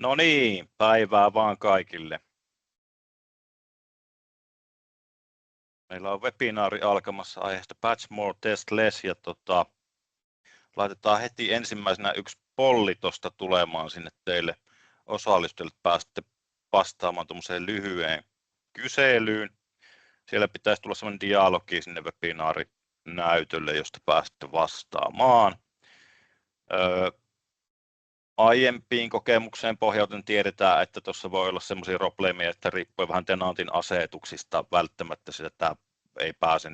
No niin, päivää vaan kaikille. Meillä on webinaari alkamassa aiheesta Patch More Test Less ja laitetaan heti ensimmäisenä yksi polli tuosta tulemaan sinne teille osallistujille, pääsette vastaamaan tuommoiseen lyhyeen kyselyyn. Siellä pitäisi tulla sellainen dialogi sinne webinaarinäytölle, josta pääsette vastaamaan. Aiempiin kokemukseen pohjauten tiedetään, että tuossa voi olla sellaisia probleemia, että riippuen vähän tenantin asetuksista välttämättä sitä ei pääse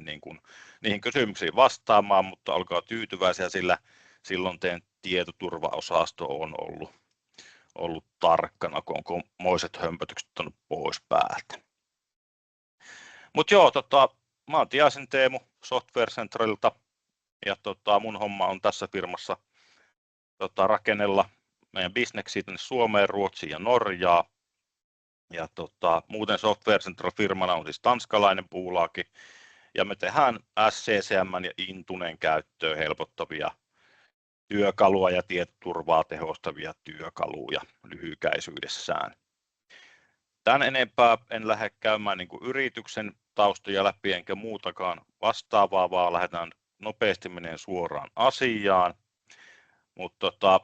niihin kysymyksiin vastaamaan, mutta olkaa tyytyväisiä, sillä silloin teidän tietoturvaosasto on ollut tarkkana, kun on moiset hömpötykset tuonut pois päältä. Mutta joo, mä oon Tiaisen Teemu Software Centralilta ja mun homma on tässä firmassa rakennella meidän bisneksiä tänne Suomeen, Ruotsiin ja Norjaa. Ja muuten Software Central firmana on siis tanskalainen puulaaki. Ja me tehdään SCCM ja Intunen käyttöön helpottavia työkaluja ja tietoturvaa tehostavia työkaluja lyhykäisyydessään. Tän enempää en lähde käymään yrityksen taustoja läpi enkä muutakaan vastaavaa, vaan lähdetään nopeasti menemään suoraan asiaan. Mutta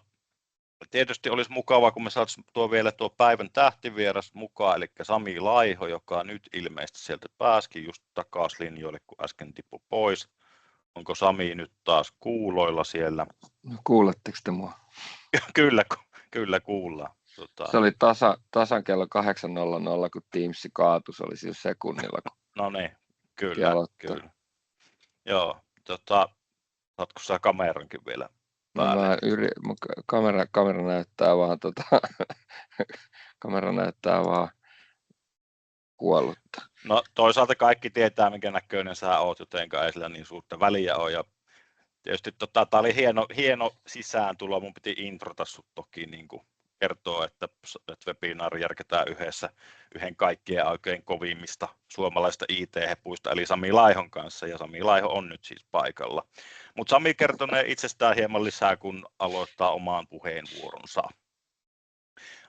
tietysti olisi mukavaa, kun me saataisiin vielä tuo päivän tähtivieras mukaan, eli Sami Laiho, joka nyt ilmeisesti sieltä pääsikin just takaisin linjoille, kun äsken tippui pois. Onko Sami nyt taas kuuloilla siellä? No, kuuletteko te mua? Kyllä kuullaan. Se oli tasan kello 8.00, kun Teams kaatui, se oli siis sekunnilla. No niin, kyllä. Joo, saatko sä kamerankin vielä päälle? No kamera näyttää vaan kamera näyttää vaan kuollutta. No toisaalta kaikki tietää, minkä näköinen sä oot, jotenka ei sillä niin suurta väliä ole. Ja tietysti tää oli hieno sisääntulo, mun piti introta sut toki kertoa, että webinaari järketään yhden kaikkien oikein kovimmista suomalaisista IT-hepuista, eli Sami Laihon kanssa, ja Sami Laiho on nyt siis paikalla. Mutta Sami kertonee itsestään hieman lisää, kun aloittaa omaan puheenvuoronsa.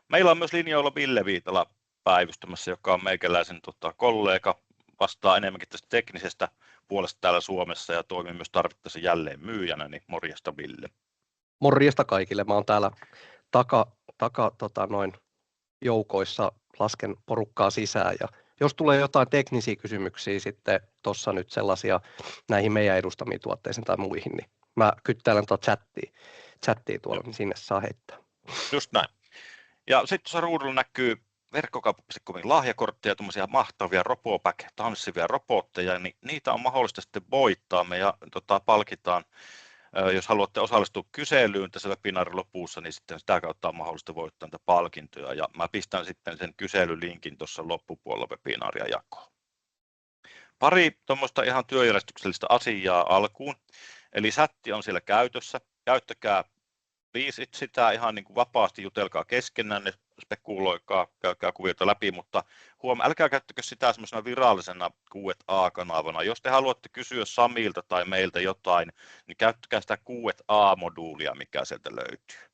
Meillä on myös linjoilla Ville Viitala päivystämässä, joka on meikäläisen kollega, vastaa enemmänkin tästä teknisestä puolesta täällä Suomessa ja toimii myös tarvittaessa jälleen myyjänä, niin morjesta Ville. Morjesta kaikille, mä oon täällä noin joukoissa, lasken porukkaa sisään ja jos tulee jotain teknisiä kysymyksiä sitten tuossa nyt sellaisia näihin meidän edustamiin tuotteisiin tai muihin, niin mä kyttäilen chattiin tuolla, niin sinne saa heittää. Just näin. Ja sitten tuossa ruudulla näkyy verkkokauppa.comin lahjakortteja, tuommoisia mahtavia RoboPack tanssivia robotteja, niin niitä on mahdollista sitten voittaa. Me palkitaan, jos haluatte osallistua kyselyyn tässä webinaarin lopussa, niin sitten sitä kautta on mahdollista voittaa näitä palkintoja. Ja mä pistän sitten sen kyselylinkin tuossa loppupuolella webinaaria jakoon. Pari tuommoista ihan työjärjestyksellistä asiaa alkuun. Eli chatti on siellä käytössä. Käyttäkää sitä ihan vapaasti, jutelkaa keskenään, spekuloikaa, käykää kuvioita läpi, mutta älkää käyttäkö sitä semmoisena virallisena Q&A-kanavana. Jos te haluatte kysyä Samilta tai meiltä jotain, niin käyttäkää sitä Q&A-moduulia, mikä sieltä löytyy.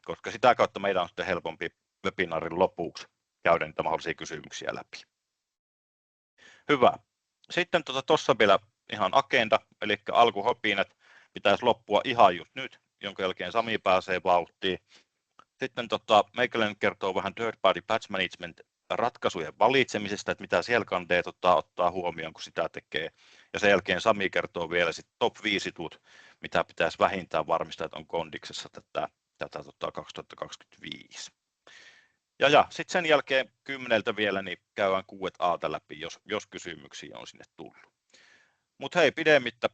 Koska sitä kautta meidän on sitten helpompi webinaarin lopuksi käydä niitä mahdollisia kysymyksiä läpi. Hyvä. Sitten tuossa vielä ihan agenda, eli alkuhopinat pitäisi loppua ihan just nyt, jonka jälkeen Sami pääsee vauhtiin. Sitten meikäläinen kertoo vähän third party patch management ratkaisujen valitsemisesta, että mitä siellä kannattaa ottaa huomioon, kun sitä tekee. Ja sen jälkeen Sami kertoo vielä sitten top 5 mitä pitäisi vähintään varmistaa, että on kondiksessa tätä 2025. Ja sitten sen jälkeen 10 vielä niin käydään Q&A:ta läpi, jos kysymyksiä on sinne tullut. Mutta hei, pidemmittä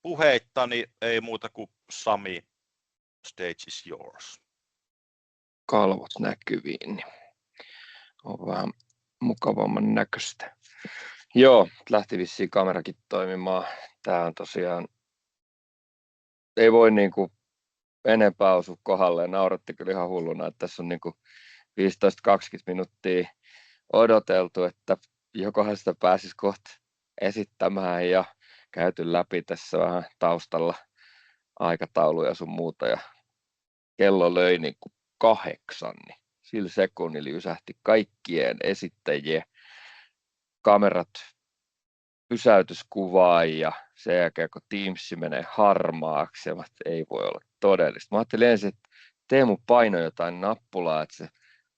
puheitta, niin ei muuta kuin Sami, stage is yours. Kalvot näkyviin, niin on vähän mukavamman näköistä. Joo, lähti vissiin kamerakin toimimaan. Tää on tosiaan, ei voi enempää osua kohdalleen. Nauratti kyllä ihan hulluna, että tässä on 15-20 minuuttia odoteltu, että jokohan sitä pääsisi kohta esittämään ja käyty läpi tässä vähän taustalla aikatauluja sun muuta ja kello löi 8, niin sillä sekunnilla jysähti kaikkien esittäjien kamerat pysäytyskuvaan ja sen jälkeen kun Teams menee harmaaksi, ja ei voi olla todellista. Mä ajattelin ensin, että Teemu painoi jotain nappulaa, että se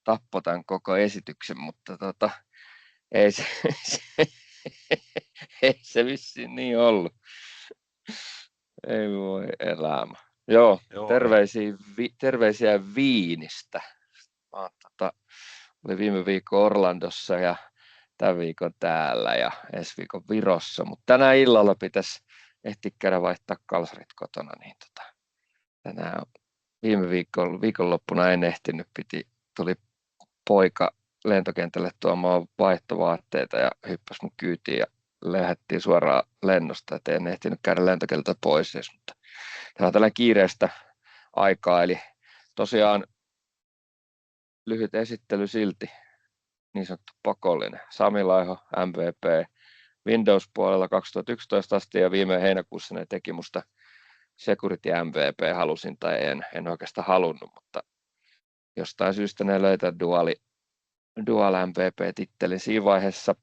tappoi tämän koko esityksen, mutta ei ei se vissiin niin ollut. Ei voi elämä. Joo, Joo, terveisiä Viinistä. Mä olin viime viikon Orlandossa ja tämän viikon täällä ja ensi viikon Virossa, mutta tänä illalla pitäisi ehtiä käydä vaihtaa kalsarit kotona, niin tänään viime viikonloppuna en ehtinyt, tuli poika lentokentälle tuomaan vaihtovaatteita ja hyppäsi mun kyytiin ja lähdettiin suoraan lennosta, et en ehtinyt käydä lentokentältä pois edes, mutta tämä on tällainen kiireistä aikaa, eli tosiaan lyhyt esittely silti, niin sanottu pakollinen. Sami Laiho, MVP, Windows-puolella 2011 asti ja viime heinäkuussa ne teki musta Security MVP, halusin tai en oikeastaan halunnut, mutta jostain syystä ne löytää Dual MVP-tittelin siinä vaiheessa.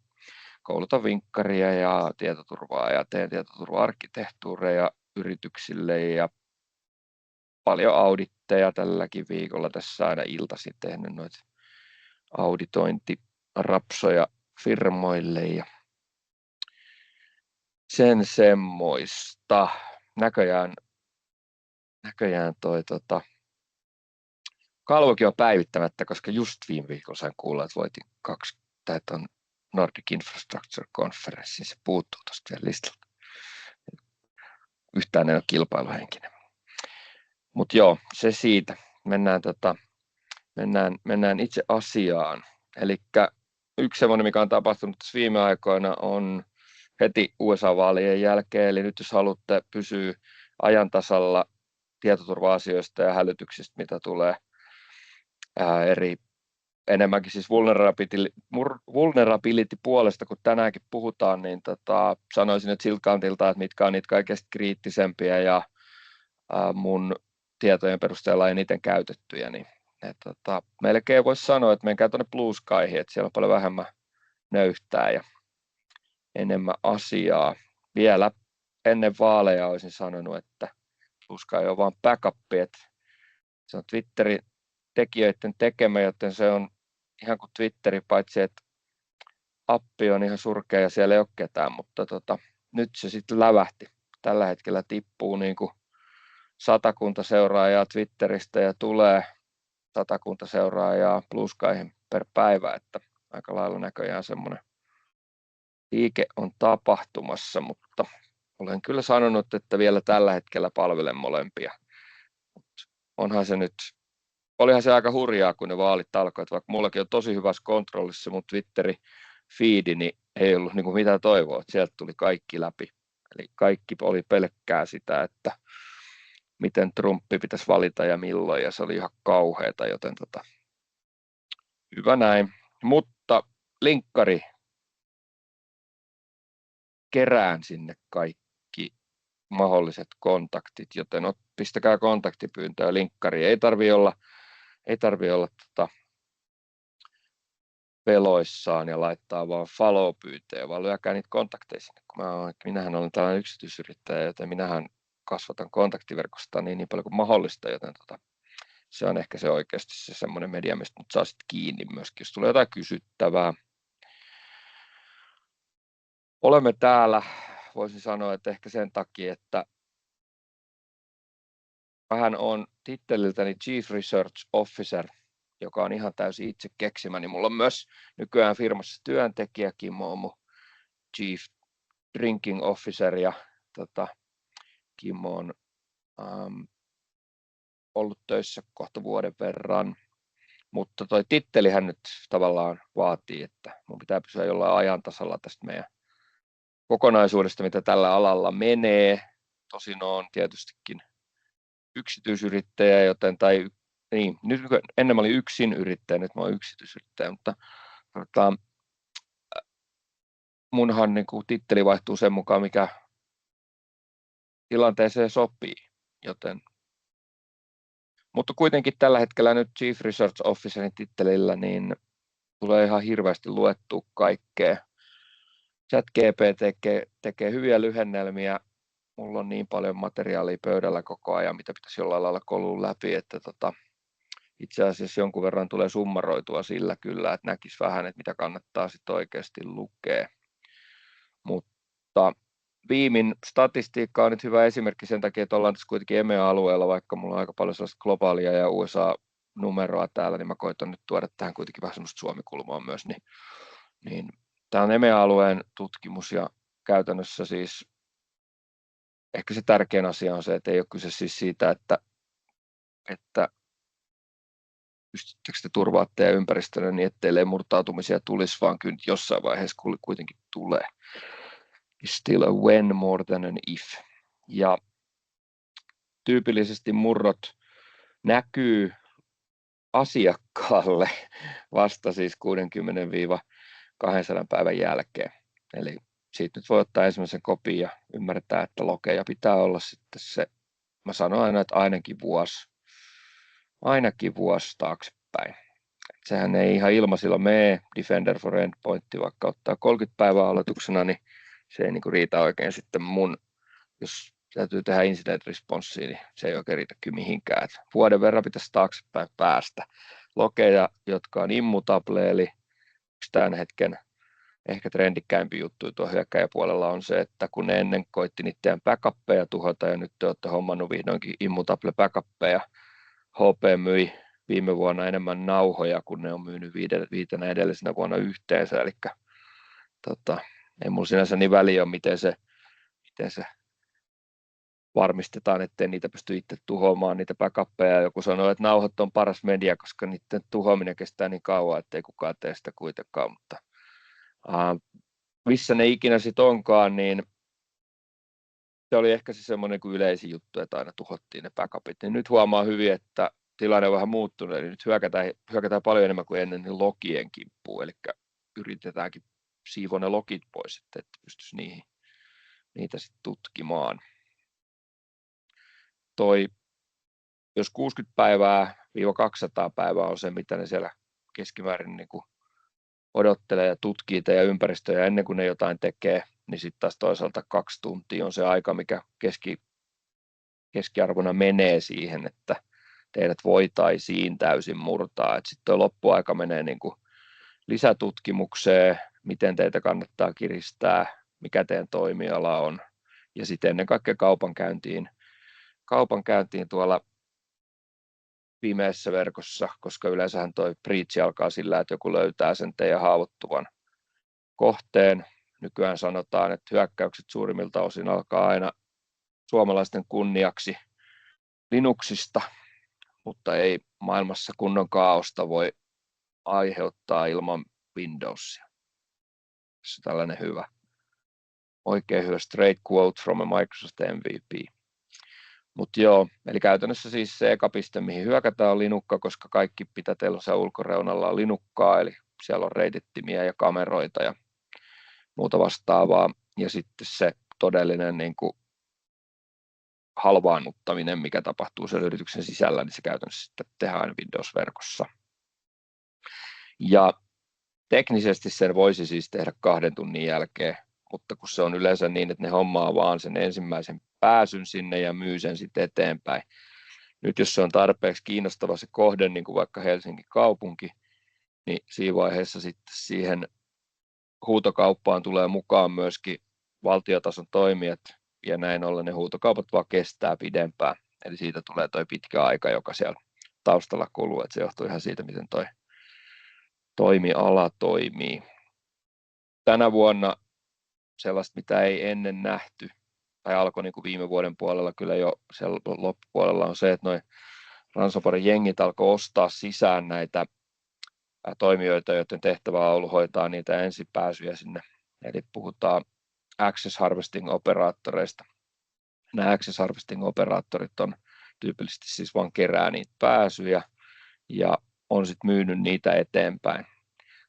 Koulutan vinkkaria ja tietoturvaa ja teen tietoturva-arkkitehtuureja yrityksille ja paljon auditteja tälläkin viikolla. Tässä aina iltaisin tehnyt noita auditointirapsoja firmoille ja sen semmoista. Näköjään toi kalvokin on päivittämättä, koska just viime viikolla sain kuulla, että voitin 2 tuon Nordic Infrastructure Conference, se puuttuu tuosta vielä listalta. Yhtään ei ole kilpailuhenkinen. Mutta joo, se siitä. Mennään itse asiaan. Eli yksi semmoinen, mikä on tapahtunut tässä viime aikoina, on heti USA-vaalien jälkeen. Eli nyt jos haluatte pysyä ajan tasalla tietoturva-asioista ja hälytyksistä, mitä tulee enemmänkin siis vulnerability-puolesta, kun tänäänkin puhutaan, niin sanoisin, että siltä kantilta, että mitkä on niitä kaikista kriittisempiä ja mun tietojen perusteella eniten käytettyjä, niin melkein voisi sanoa, että menkää tuonne Blue Skyhin, että siellä on paljon vähemmän nöyhtää ja enemmän asiaa. Vielä ennen vaaleja olisin sanonut, että Blue Sky on vaan backup, että se on Twitterin tekijöiden tekemä, joten se on ihan kuin Twitteri, paitsi että appi on ihan surkea ja siellä ei ole ketään, mutta nyt se sitten lävähti. Tällä hetkellä tippuu niin kuin 100 seuraajaa Twitteristä ja tulee 100 seuraajaa Blue Skyhin per päivä, että aika lailla näköjään semmoinen liike on tapahtumassa, mutta olen kyllä sanonut, että vielä tällä hetkellä palvelen molempia. Onhan se nyt, olihan se aika hurjaa, kun ne vaalit alkoivat, vaikka mullakin on tosi hyvässä kontrollissa mun Twitterin feedi, niin ei ollut niin kuin mitään toivoa, että sieltä tuli kaikki läpi. Eli kaikki oli pelkkää sitä, että miten Trumpi pitäisi valita ja milloin, ja se oli ihan kauheata, joten hyvä näin. Mutta linkkari, kerään sinne kaikki mahdolliset kontaktit, joten pistäkää kontaktipyyntöä linkkariin. Ei tarvi olla peloissaan ja laittaa vaan follow-pyyntöjä, vaan lyökää niitä kontakteja sinne. Minähän olen tällainen yksityisyrittäjä, joten minähän kasvatan kontaktiverkosta niin paljon kuin mahdollista, joten se on ehkä se oikeasti se semmoinen media, mistä mut saa sitten kiinni myöskin, jos tulee jotain kysyttävää. Olemme täällä, voisin sanoa, että ehkä sen takia, että vähän on titteliltäni Chief Research Officer, joka on ihan täysin itse keksimäni. Mulla on myös nykyään firmassa työntekijä, Kimmo on mun Chief Drinking Officer, ja Kimmo on ollut töissä kohta vuoden verran, mutta toi tittelihän nyt tavallaan vaatii, että mun pitää pysyä jollain ajan tasalla tästä meidän kokonaisuudesta, mitä tällä alalla menee. Tosin on tietystikin yksityisyrittäjä, joten nyt ennen mä olin yksin yrittäjä, nyt mä oon yksityisyrittäjä, mutta munhan niin kuin titteli vaihtuu sen mukaan, mikä tilanteeseen sopii, joten Mutta kuitenkin tällä hetkellä nyt Chief Research Officerin tittelillä niin tulee ihan hirveästi luettua kaikkea. ChatGPT tekee hyviä lyhennelmiä. Mulla on niin paljon materiaalia pöydällä koko ajan, mitä pitäisi jollain lailla kolua läpi, että itse asiassa jonkun verran tulee summaroitua sillä kyllä, että näkisi vähän, että mitä kannattaa sitten oikeasti lukea. Mutta Beamin statistiikka on nyt hyvä esimerkki sen takia, että ollaan tässä kuitenkin EMEA-alueella, vaikka mulla on aika paljon sellaista globaalia ja USA-numeroa täällä, niin mä koitan nyt tuoda tähän kuitenkin vähän semmoista Suomi-kulmaa myös. Niin tämä on EMEA-alueen tutkimus ja käytännössä siis ehkä se tärkein asia on se, että ei ole kyse siis siitä, että pystyttekö te turvaa teidän ympäristölle niin, ettei murtautumisia tulisi, vaan kyllä jossain vaiheessa kuitenkin tulee. It's still a when more than an if. Ja tyypillisesti murrot näkyy asiakkaalle vasta siis 60-200 päivän jälkeen. Eli siitä nyt voi ottaa ensimmäisen kopin ja ymmärtää, että lokeja pitää olla sitten se, mä sanon aina, että ainakin vuosi taaksepäin. Sehän ei ihan ilmaisilla mene, Defender for Endpoint, vaikka ottaa 30 päivää aloituksena, niin se ei niinku riitä oikein sitten jos täytyy tehdä incident responsea, niin se ei oikein riitä kyllä mihinkään. Et vuoden verran pitäisi taaksepäin päästä. Lokeja, jotka on immutable, eli tämän hetken ehkä trendikkäimpi juttu tuo hyökkäjäpuolella on se, että kun ne ennen koitti niiden backuppeja tuhota, ja nyt te olette hommannut vihdoinkin immutable backuppeja, HP myi viime vuonna enemmän nauhoja, kun ne on myynyt viitenä edellisenä vuonna yhteensä, eli ei mulla sinänsä niin väliä ole, miten se varmistetaan, ettei niitä pysty itse tuhoamaan, niitä backuppeja. Joku sanoo, että nauhat on paras media, koska niiden tuhoaminen kestää niin kauan, ettei kukaan tee sitä kuitenkaan, mutta missä ne ikinä sitten onkaan, niin se oli ehkä se semmoinen kuin yleisin juttu, että aina tuhottiin ne backupit. Niin nyt huomaa hyvin, että tilanne on vähän muuttunut, eli nyt hyökätään paljon enemmän kuin ennen niin logien kimppuun, eli yritetäänkin siivoa ne logit pois, että pystyisi niitä sitten tutkimaan. Jos 60 päivää 200 päivää on se, mitä ne siellä keskimäärin niin kuin odottelee ja tutkii teidän ympäristöjä ennen kuin ne jotain tekee, niin sitten taas toisaalta 2 tuntia on se aika, mikä keskiarvona menee siihen, että teidät voitaisiin täysin murtaa. Sitten tuo loppuaika menee niin kuin lisätutkimukseen, miten teitä kannattaa kiristää, mikä teidän toimiala on, ja sitten ennen kaikkea kaupankäyntiin tuolla pimeässä verkossa, koska yleensähän toi breach alkaa sillä, että joku löytää sen teidän haavoittuvan kohteen. Nykyään sanotaan, että hyökkäykset suurimmilta osin alkaa aina suomalaisten kunniaksi Linuxista, mutta ei maailmassa kunnon kaaosta voi aiheuttaa ilman Windowsia. Se on tällainen oikein hyvä straight quote from a Microsoft MVP. Mutta joo, eli käytännössä siis se eka piste, mihin hyökätään on Linukka, koska kaikki pitäteillä ulkoreunalla on Linukkaa, eli siellä on reitittimiä ja kameroita ja muuta vastaavaa. Ja sitten se todellinen niin kuin halvaannuttaminen, mikä tapahtuu sen yrityksen sisällä, niin se käytännössä sitten tehdään Windows-verkossa. Ja teknisesti sen voisi siis tehdä 2 tunnin jälkeen, mutta kun se on yleensä niin, että ne hommaa vaan sen ensimmäisen pääsyn sinne ja myy sen sitten eteenpäin. Nyt jos se on tarpeeksi kiinnostava se kohde, niin kuin vaikka Helsingin kaupunki, niin siinä vaiheessa sitten siihen huutokauppaan tulee mukaan myöskin valtiotason toimijat, ja näin ollen ne huutokaupat vaan kestää pidempään. Eli siitä tulee toi pitkä aika, joka siellä taustalla kuluu, että se johtuu ihan siitä, miten toi toimiala toimii. Tänä vuonna sellaista, mitä ei ennen nähty, tai alkoi niin kuin viime vuoden puolella, kyllä jo siellä loppupuolella on se, että noi ransomware-jengit alkoi ostaa sisään näitä toimijoita, joiden tehtävä on ollut hoitaa niitä ensipääsyjä sinne. Eli puhutaan access harvesting-operaattoreista. Nämä access harvesting-operaattorit on tyypillisesti siis vaan kerää niitä pääsyjä ja on sitten myynyt niitä eteenpäin.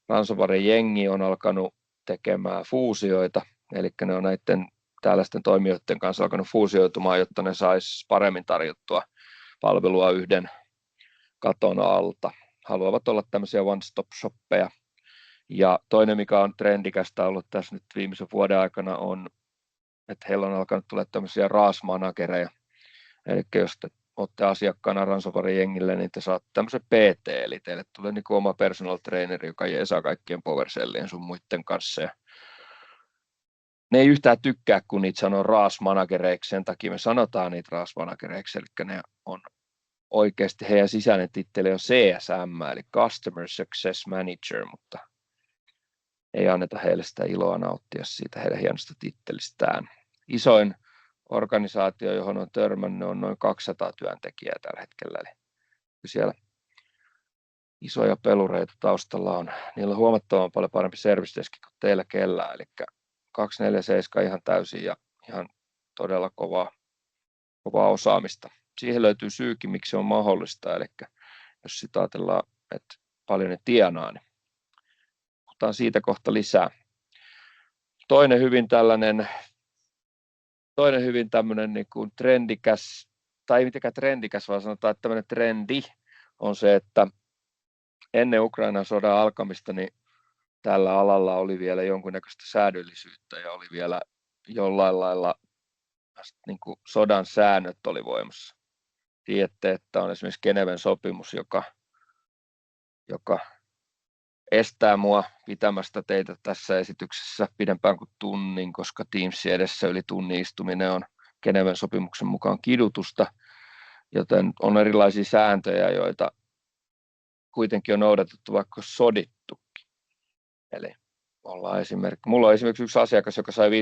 Ransomware-jengi on alkanut tekemään fuusioita, eli ne on näiden tällaisten toimijoiden kanssa alkanut fuusioitumaan, jotta ne sais paremmin tarjottua palvelua yhden katon alta. Haluavat olla tämmöisiä one-stop-shoppeja. Ja toinen, mikä on trendikästä ollut tässä nyt viimeisen vuoden aikana, on, että heillä on alkanut tulla tämmöisiä RAS-managereja. Eli jos te olette asiakkaana ransomware-jengille, niin te saatte tämmöisen PT, eli teille tulee niin kuin oma personal traineri, joka jeesaa kaikkien PowerShellien sun muiden kanssa. Ja ne ei yhtään tykkää, kun niitä sanoo RAS-managereiksi, sen takia me sanotaan niitä RAS-managereiksi, eli ne on oikeasti heidän sisäinen titteli on CSM, eli Customer Success Manager, mutta ei anneta heille sitä iloa nauttia siitä heidän hienosta tittelistään. Isoin organisaatio, johon on törmännyt, on noin 200 työntekijää tällä hetkellä, eli siellä isoja pelureita taustalla on. Niillä on huomattavan paljon parempi service desk kuin teillä kellään, eli 247 ihan täysin ja ihan todella kovaa osaamista. Siihen löytyy syykin, miksi se on mahdollista, eli jos sitä ajatellaan, että paljon ne tienaa, niin puhutaan siitä kohta lisää. Toinen hyvin tämmöinen niin kuin trendikäs, tai ei mitenkään trendikäs, vaan sanotaan, että tämmöinen trendi on se, että ennen Ukrainan sodan alkamista, niin tällä alalla oli vielä jonkunnäköistä säädöllisyyttä ja oli vielä jollain lailla niin kuin sodan säännöt oli voimassa. Tiedätte, että on esimerkiksi Geneven sopimus, joka estää mua pitämästä teitä tässä esityksessä pidempään kuin tunnin, koska Teamsin edessä yli tunnin istuminen on Geneven sopimuksen mukaan kidutusta, joten on erilaisia sääntöjä, joita kuitenkin on noudatettu vaikka sodittukin. Eli mulla on esimerkiksi yksi asiakas, joka sai 50%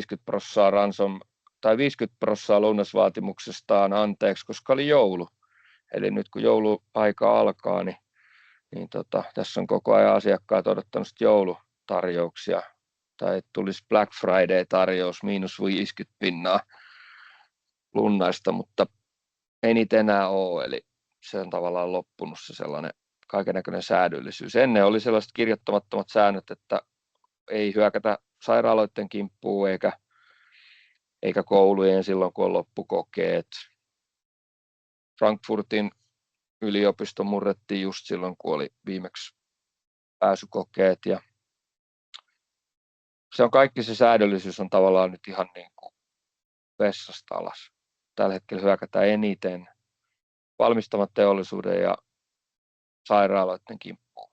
lounasvaatimuksestaan anteeksi, koska oli joulu. Eli nyt kun jouluaika alkaa, niin tässä on koko ajan asiakkaat odottanut joulutarjouksia, tai tulisi Black Friday-tarjous, -50% lunnaista, mutta ei niitä enää ole, eli se on tavallaan loppunut se sellainen kaikennäköinen säädöllisyys. Ennen oli sellaiset kirjoittamattomat säännöt, että ei hyökätä sairaaloiden kimppuun eikä koulujen silloin, kun on loppukokeet. Frankfurtin yliopisto murrettiin just silloin, kun oli viimeksi pääsykokeet. Ja se säädöllisyys on tavallaan nyt ihan niin kuin vessasta alas. Tällä hetkellä hyökätään eniten valmistavan teollisuuden ja sairaaloiden kimppuun.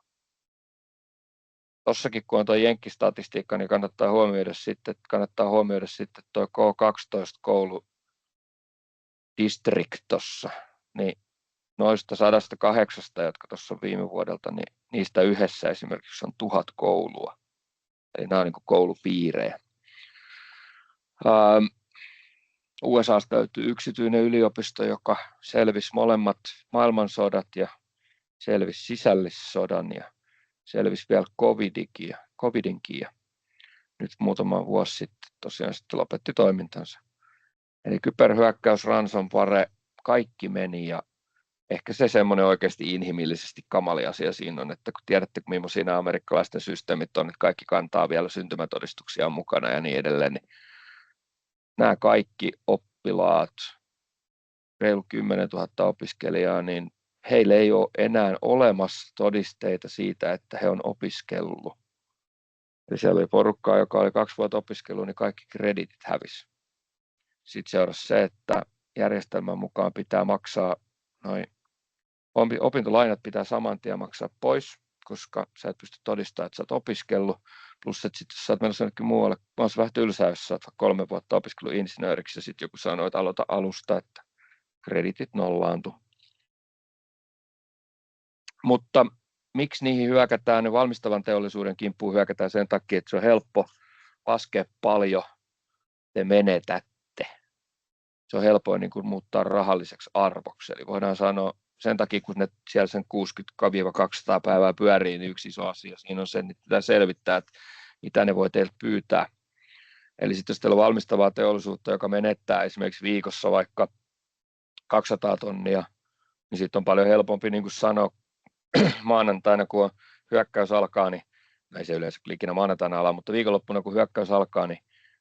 Tossakin kun on tuo jenkkistatistiikka, niin kannattaa huomioida sitten tuo K12-koulu district tuossa, niin noista 108, jotka tuossa on viime vuodelta, niin niistä yhdessä esimerkiksi on 1000 koulua. Eli nämä on niin kuin koulupiirejä. USAsta löytyy yksityinen yliopisto, joka selvisi molemmat maailmansodat ja selvisi sisällissodan ja selvisi vielä covidinkin ja nyt muutama vuosi sitten tosiaan sitten lopetti toimintansa. Eli kyberhyökkäys, ransomware, kaikki meni ja ehkä se semmoinen oikeasti inhimillisesti kamali asia siinä on, että kun tiedätte, millaisia nämä amerikkalaisten systeemit on, että kaikki kantaa vielä syntymätodistuksia mukana ja niin edelleen, niin nämä kaikki oppilaat, reilu 10 000 opiskelijaa, niin heille ei ole enää olemassa todisteita siitä, että he on opiskellut. Eli siellä oli porukkaa, joka oli 2 vuotta opiskellut, niin kaikki kreditit hävisi. Sitten seurasi se, että järjestelmän mukaan pitää maksaa opintolainat pitää saman tien maksaa pois, koska sä et pysty todistamaan, että sä oot opiskellut. Plus, että sitten jos sä oot menossa jonnekin muualle, mä oon vähän tylsää, jos sä oot 3 vuotta opiskellut insinööriksi ja sitten joku sanoo, että aloita alusta, että kreditit nollaantu. Mutta miksi niihin hyökätään, ne valmistavan teollisuuden kimppuun hyökätään sen takia, että se on helppo laskea paljon, te menetätte. Se on helpoin niin kuin muuttaa rahalliseksi arvoksi. Eli voidaan sanoa sen takia, kun ne siellä sen 60-200 päivää pyörii, niin yksi iso asia siinä on se, että pitää selvittää, että mitä ne voi teiltä pyytää. Eli sitten jos teillä on valmistavaa teollisuutta, joka menettää esimerkiksi viikossa vaikka 200 tonnia, niin sitten on paljon helpompi niin kuin sanoa maanantaina, kun hyökkäys alkaa, niin ei se yleensä ikinä maanantaina ala, mutta viikonloppuna kun hyökkäys alkaa, niin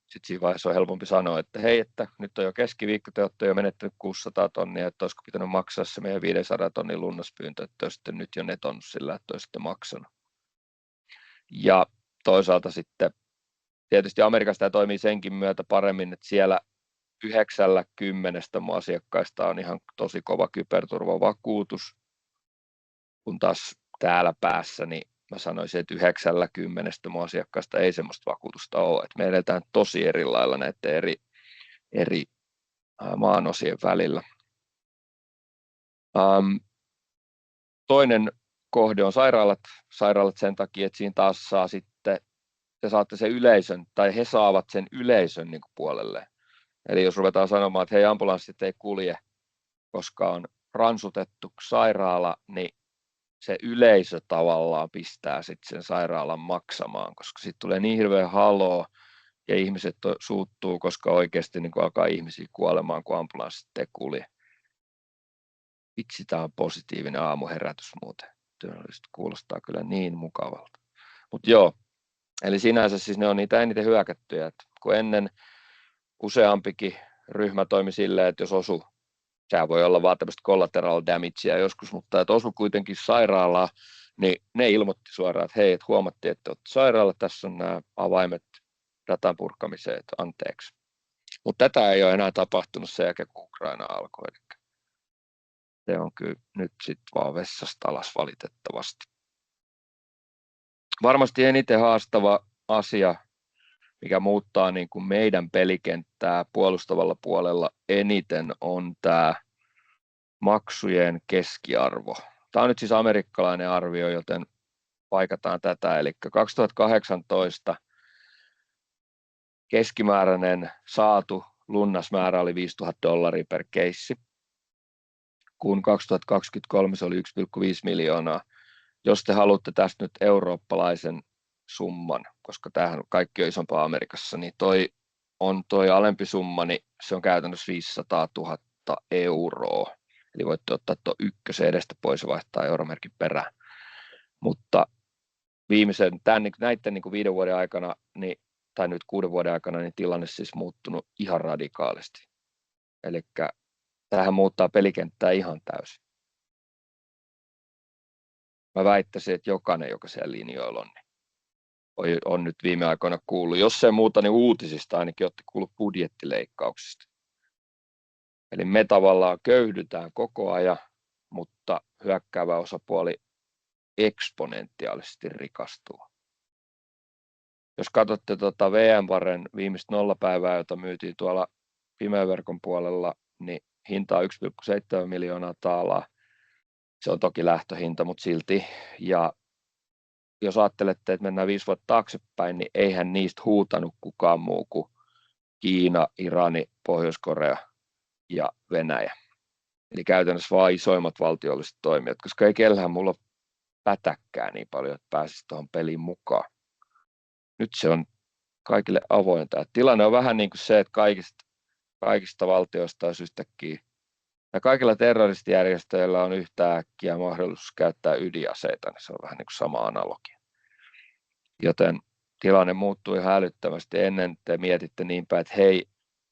Sitten siinä vaiheessa on helpompi sanoa, että hei, että nyt on jo keskiviikko, te olette jo menettänyt 600 tonnia, että olisiko pitänyt maksaa se meidän 500 tonnin lunnaspyyntö, että olisitte nyt jo netonnut sillä, että olisitte maksanut. Ja toisaalta sitten tietysti Amerikassa tämä toimii senkin myötä paremmin, että siellä 9/10 mun asiakkaista on ihan tosi kova kyberturvavakuutus, kun taas täällä päässä, niin mä sanoisin, että 9/10 mun asiakkaista ei semmoista vakuutusta ole. Että me eletään tosi eri lailla näiden eri maanosien välillä. Toinen kohde on sairaalat. Sairaalat sen takia, että siinä taas saa sitten, te saatte sen yleisön, tai he saavat sen yleisön niin kuin puolelle. Eli jos ruvetaan sanomaan, että hei, ambulanssit ei kulje, koska on ransutettu sairaala, niin se yleisö tavallaan pistää sitten sen sairaalan maksamaan, koska sitten tulee niin hirveä haloo ja ihmiset suuttuu, koska oikeasti niin alkaa ihmisiä kuolemaan, kun ambulanssit ei kulje. Vitsi, tämä on positiivinen aamuherätys muuten. Työllisyyttä kuulostaa kyllä niin mukavalta. Mutta joo, eli sinänsä siis ne on niitä eniten hyökättyjä, että kun ennen useampikin ryhmä toimi silleen, että jos osui, sehän voi olla vaan tämmöistä collateral damagea joskus, mutta että osui kuitenkin sairaalaa, niin ne ilmoitti suoraan, että hei, että huomattiin, että olette sairaala, tässä on nämä avaimet datan purkamiseen, että anteeksi. Mutta tätä ei ole enää tapahtunut sen jälkeen, kun Ukraina alkoi. Eli se on kyllä nyt sitten vaan vessasta alas valitettavasti. Varmasti eniten haastava asia, mikä muuttaa niin kuin meidän pelikenttää puolustavalla puolella eniten, on tämä maksujen keskiarvo. Tämä on nyt siis amerikkalainen arvio, joten paikataan tätä. Eli 2018 keskimääräinen saatu lunnasmäärä oli $5,000 per keissi, kun 2023 se oli 1,5 miljoonaa. Jos te haluatte tästä nyt eurooppalaisen summan, koska tämähän kaikki on isompaa Amerikassa, niin toi alempi summa, niin se on käytännössä 500 000 euroa. Eli voitte ottaa tuon ykkösen edestä pois ja vaihtaa euromerkin perään. Mutta näiden niin kuin 5 vuoden aikana, niin, tai nyt 6 vuoden aikana, niin tilanne siis muuttunut ihan radikaalisti. Eli tämähän muuttaa pelikenttää ihan täysin. Mä väittäisin, että jokainen, joka siellä linjoilla on, niin on nyt viime aikoina kuullut, jos ei muuta, niin uutisista ainakin olette kuullut budjettileikkauksista. Eli me tavallaan köyhdytään koko ajan, mutta hyökkäävä osapuoli eksponentiaalisesti rikastuu. Jos katsotte VMwaren viimeistä nollapäivää, jota myytiin tuolla pimeäverkon puolella, niin hinta on 1,7 miljoonaa taalaa. Se on toki lähtöhinta, mutta silti. Ja jos ajattelette, että mennään 5 vuotta taaksepäin, niin eihän niistä huutanut kukaan muu kuin Kiina, Irani, Pohjois-Korea ja Venäjä. Eli käytännössä vain isoimmat valtiolliset toimijat, koska ei kellään mulla pätäkkää niin paljon, että pääsisi tuohon peliin mukaan. Nyt se on kaikille avointa. Tilanne on vähän niin kuin se, että kaikista valtioista olisi yhtäkkiä, ja kaikilla terroristijärjestöillä on yhtäkkiä mahdollisuus käyttää ydinaseita, niin se on vähän niin kuin sama analogia. Joten tilanne muuttuu ihan älyttömästi. Ennen te mietitte niinpä, että hei,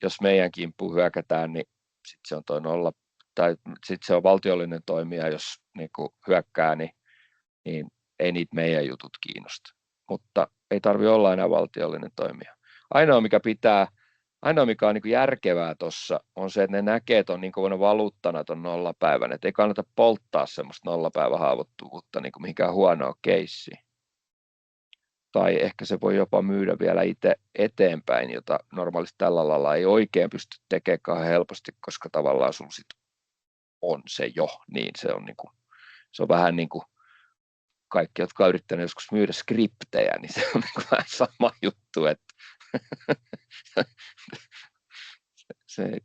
jos meidän kimppuun hyökätään, niin sitten se on toi nolla, tai sitten se on valtiollinen toimija, jos niin kuin hyökkää, niin ei niitä meidän jutut kiinnosta. Mutta ei tarvitse olla enää valtiollinen toimija. Ainoa mikä on niin kuin järkevää tuossa, on se, että ne näkee tuon niin kuin valuuttana tuon nollapäivän, että ei kannata polttaa semmoista nollapäivän haavoittuvuutta niin kuin mihinkään huonoa keissiin. Tai ehkä se voi jopa myydä vielä itse eteenpäin, jota normaalisti tällä lailla ei oikein pysty tekemään helposti, koska tavallaan sun sit on se jo, niin se on vähän niin kuin kaikki, jotka on yrittäneet joskus myydä skriptejä, niin se on niin vähän sama juttu, että se ei,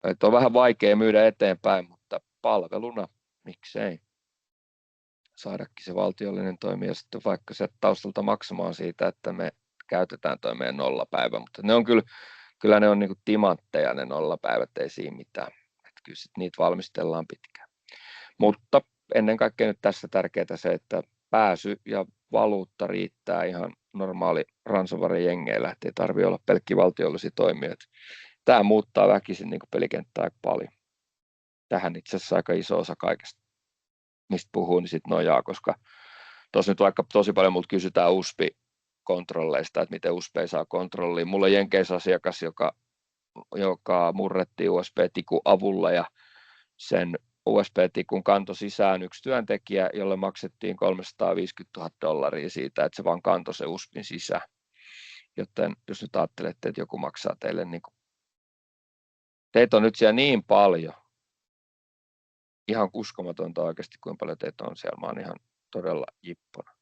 että on vähän vaikea myydä eteenpäin, mutta palveluna, miksei, saadakin se valtiollinen toimija sitten vaikka se taustalta maksamaan siitä, että me käytetään toi meidän nollapäivä, mutta ne on kyllä ne on niin kuin timantteja ne nollapäivät, ei siinä mitään, että kyllä sit niitä valmistellaan pitkään, mutta ennen kaikkea nyt tässä tärkeää se, että pääsy ja valuutta riittää ihan normaali ransomware-jengeillä, että ei tarvitse olla pelkkiä valtiollisia toimijoita. Tämä muuttaa väkisin niin kuin pelikenttää aika paljon. Tähän itse asiassa aika iso osa kaikesta, mistä puhuu, niin sitten nojaa, koska tuossa nyt vaikka tosi paljon multa kysytään USB-kontrolleista, että miten USB saa kontrolliin. Mulla on Jenkeissä asiakas, joka murrettiin USB-tikun avulla ja sen USB-tikun kantoi sisään yksi työntekijä, jolle maksettiin $350,000 siitä, että se vaan kantoi se USBin sisään. Joten jos nyt ajattelette, että joku maksaa teille, niin kuin, teitä on nyt siellä niin paljon, ihan uskomatonta oikeasti, kuinka paljon teitä on siellä, mä oon ihan todella jippona.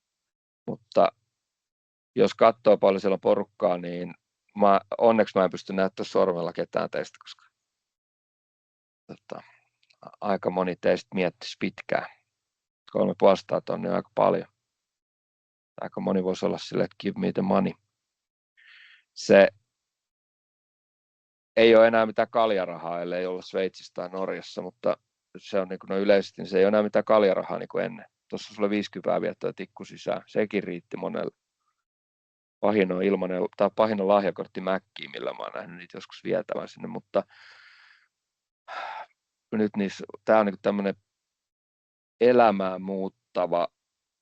Mutta jos katsoo paljon siellä on porukkaa, niin onneksi mä en pysty näyttämään sormella ketään teistä, koska aika moni teistä miettisi pitkään. 3,5 tonnia on aika paljon. Aika moni voisi olla silleen, että give me the money. Se ei ole enää mitään kaljarahaa, ellei olla Sveitsissä tai Norjassa, mutta se on niin kuin yleisesti, niin se ei ole enää mitään kaljarahaa niin kuin ennen. Tuossa sulle 50 viettää tikku sisään. Sekin riitti monelle. Pahin on ilmanen, tai pahin on lahjakortti Mäkkiin, millä mä oon nähnyt niitä joskus vietävän sinne, mutta nyt tämä on niin tämmöinen elämää muuttava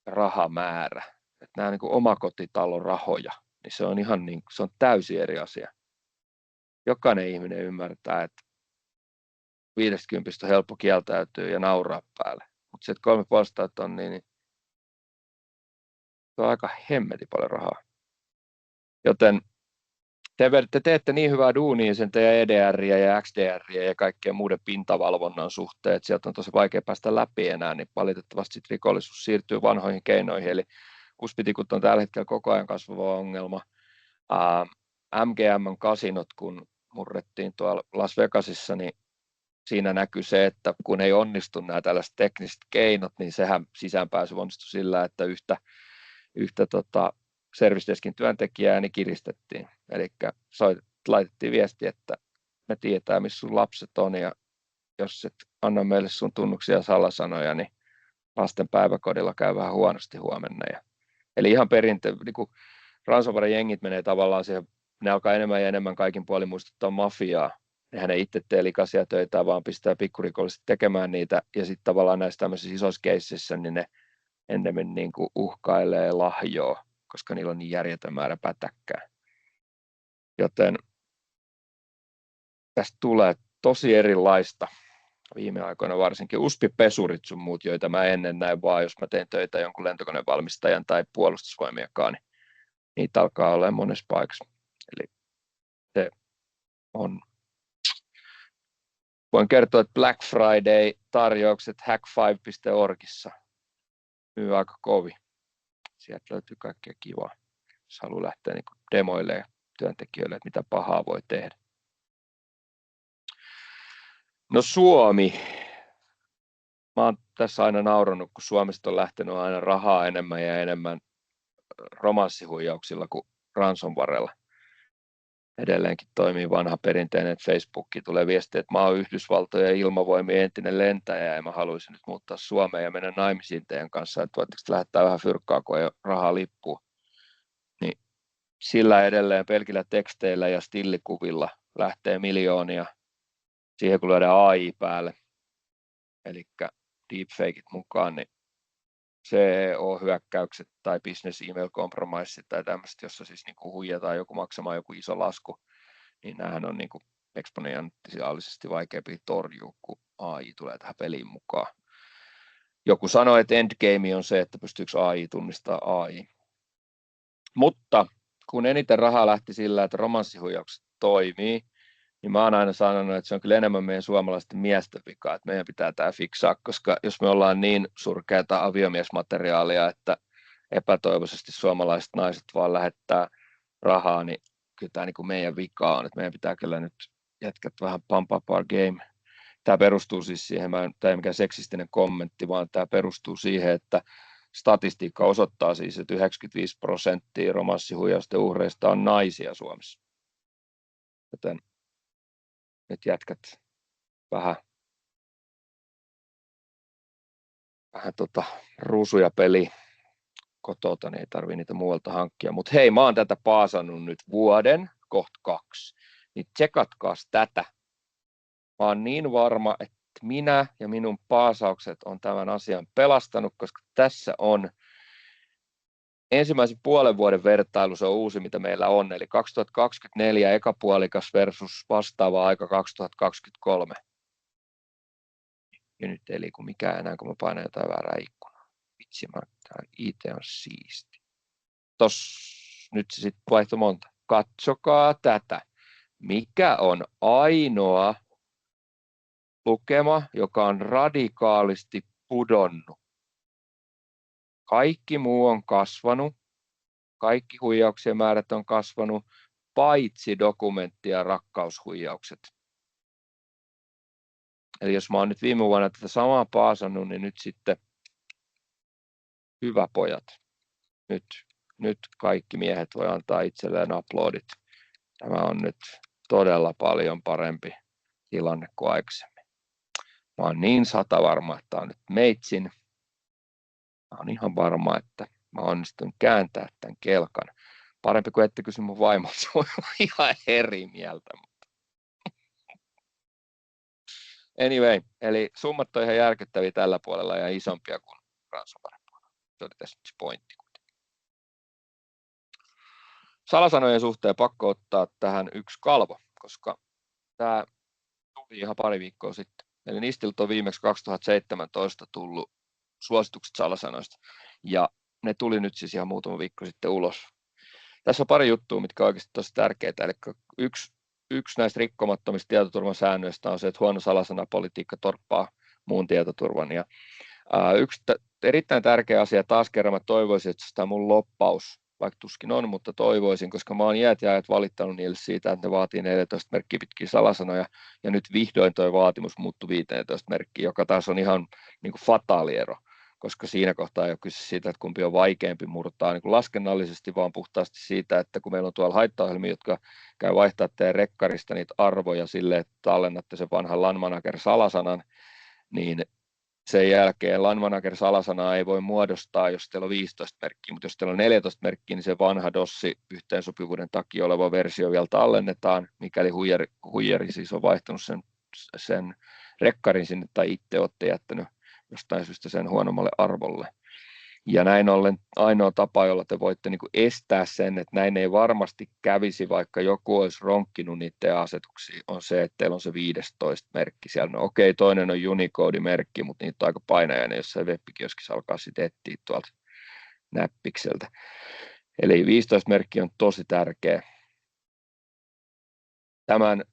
rahamäärä. Että nämä niin omakotitalon rahoja, niin se on ihan niin, se on täysin eri asia. Jokainen ihminen ymmärtää, että 50 on helppo kieltäytyä ja nauraa päälle, mutta se, että 3,5 tonnia, niin se on aika hemmetin paljon rahaa. Joten te teette niin hyvää duunia sen teidän EDR ja XDR ja kaikkien muiden pintavalvonnan suhteen, että sieltä on tosi vaikea päästä läpi enää, niin valitettavasti sit rikollisuus siirtyy vanhoihin keinoihin, eli USB-tikut on tällä hetkellä koko ajan kasvava ongelma. MGM-kasinot, kun murrettiin tuolla Las Vegasissa, niin siinä näkyy se, että kun ei onnistu nämä tällaiset tekniset keinot, niin sehän sisäänpääsy onnistui sillä, että yhtä service-deskin työntekijää niin kiristettiin. Eli laitettiin viesti, että me tietää, missä sun lapset on, ja jos et anna meille sun tunnuksia ja salasanoja, niin lasten päiväkodilla käy vähän huonosti huomenna. Eli ihan niin ransomware-jengit menee tavallaan siihen, ne alkaa enemmän ja enemmän kaikin puolin muistuttaa mafiaa. Nehän ei itse tee likaisia töitä, vaan pistää pikkurikolliset tekemään niitä, ja sitten tavallaan näissä tämmöisissä isoissa keisseissä, niin ne ennemmin niin kuin uhkailee lahjoa, koska niillä on niin järjetön määrä pätäkkää. Joten tästä tulee tosi erilaista viime aikoina, varsinkin USB-pesurit sun muut, joita mä ennen näin vaan, jos mä teen töitä jonkun lentokonevalmistajan tai puolustusvoimiakaan, niin niitä alkaa olla monessa paikassa. Eli se on, voin kertoa, että Black Friday-tarjoukset hack5.orgissa myy aika kovin. Sieltä löytyy kaikkea kivaa, jos haluaa lähteä niin demoilemaan työntekijöille, että mitä pahaa voi tehdä. No Suomi. Mä oon tässä aina naurannut, kun Suomesta on lähtenyt aina rahaa enemmän ja enemmän romanssihuijauksilla kuin ransomwarella. Edelleenkin toimii vanha perinteinen, että Facebookiin tulee viestiä, että mä oon Yhdysvaltojen ilmavoimien entinen lentäjä ja mä haluaisin nyt muuttaa Suomeen ja mennä naimisiin teidän kanssa, että voitteko lähettää vähän fyrkkaa, kun ei rahaa lippuu. Niin sillä edelleen pelkillä teksteillä ja stillikuvilla lähtee miljoonia siihen, kun lyödään AI päälle, eli deepfakeit mukaan, niin CEO-hyökkäykset tai business email compromise tai tämmöistä, jossa siis niin kuin huijataan joku maksamaan joku iso lasku, niin näähän on niin kuin eksponentiaalisesti vaikeampi torjua, kun AI tulee tähän peliin mukaan. Joku sanoi, että endgame on se, että pystyykö AI tunnistaa AI. Mutta kun eniten rahaa lähti sillä, että romanssihuijaukset toimii, niin mä oon aina sanonut, että se on kyllä enemmän meidän suomalaisten miesten vika, että meidän pitää tämä fiksaa, koska jos me ollaan niin surkeata aviomiesmateriaalia, että epätoivoisesti suomalaiset naiset vaan lähettää rahaa, niin kyllä tämä niin kuin meidän vika on, että meidän pitää kyllä nyt jätkät vähän pump up our game. Tämä perustuu siis siihen, tämä ei mikään seksistinen kommentti, vaan tämä perustuu siihen, että statistiikka osoittaa siis, että 95% romanssihuijausten uhreista on naisia Suomessa. Joten nyt jätkät vähän ruusuja peli kotota, niin ei tarvitse niitä muualta hankkia. Mutta hei, mä oon tätä paasannut nyt vuoden, kohta 2. Niin tsekatkaas tätä. Mä oon niin varma, että minä ja minun paasaukset on tämän asian pelastanut, koska tässä on ensimmäisen puolen vuoden vertailu, se on uusi, mitä meillä on, eli 2024 ekapuolikas versus vastaava aika 2023. Ja nyt ei liiku mikään enää, kun mä painan jotain väärää ikkunaa. Vitsi, IT on siisti. Nyt se sitten vaihtoi monta. Katsokaa tätä. Mikä on ainoa lukema, joka on radikaalisti pudonnut? Kaikki muu on kasvanut. Kaikki huijauksien määrät on kasvanut, paitsi dokumentti- ja rakkaushuijaukset. Eli jos mä oon nyt viime vuonna tätä samaa paasannut, niin nyt sitten hyvä pojat. Nyt kaikki miehet voi antaa itselleen uploadit. Tämä on nyt todella paljon parempi tilanne kuin aikaisemmin. Mä oon niin satavarma, että tämä on nyt meitsin. Mä oon ihan varma, että mä onnistun kääntää tämän kelkan. Parempi kuin ette kysy mun vaimolta, se voi olla ihan eri mieltä. Anyway, eli summat on ihan järkyttäviä tällä puolella ja isompia kuin ransomware-puolella. Se oli tässä se pointti. Salasanojen suhteen pakko ottaa tähän yksi kalvo, koska tämä tuli ihan pari viikkoa sitten. Eli Nistiltä on viimeksi 2017 tullut suositukset salasanoista, ja ne tuli nyt siis ihan muutama viikko sitten ulos. Tässä on pari juttua, mitkä on oikeasti tosi tärkeitä. Eli yksi näistä rikkomattomista tietoturvan säännöistä on se, että huono salasanapolitiikka torppaa muun tietoturvan. Ja yksi erittäin tärkeä asia, taas kerran mä toivoisin, että tämä mun loppaus, vaikka tuskin on, mutta toivoisin, koska mä oon iät ja ajat valittanut niille siitä, että ne vaatii 14 merkkiä pitkiä salasanoja, ja nyt vihdoin toi vaatimus muuttui 15 merkkiä, joka taas on ihan niin kuin fataali ero, koska siinä kohtaa ei ole kyse siitä, että kumpi on vaikeampi murtaa niin kuin laskennallisesti, vaan puhtaasti siitä, että kun meillä on tuolla haittaohjelmia, jotka käy vaihtaa teidän rekkarista niitä arvoja silleen, että tallennatte sen vanhan LAN Manager-salasanan, niin sen jälkeen LAN Manager-salasanaa ei voi muodostaa, jos teillä on 15 merkkiä, mutta jos teillä on 14 merkkiä, niin se vanha DOS-yhteensopivuuden takia oleva versio vielä tallennetaan, mikäli huijari siis on vaihtanut sen rekkarin sinne tai itse olette jättänyt jostain syystä sen huonommalle arvolle. Ja näin ollen ainoa tapa, jolla te voitte niin kuin estää sen, että näin ei varmasti kävisi, vaikka joku olisi ronkkinut niiden asetuksia, on se, että teillä on se 15 merkki siellä. No okei, toinen on Unicode-merkki, mutta niitä on aika painajainen, jos se web-kioskissa alkaa sitten etsiä tuolta näppikseltä. Eli 15 merkki on tosi tärkeä. Tämän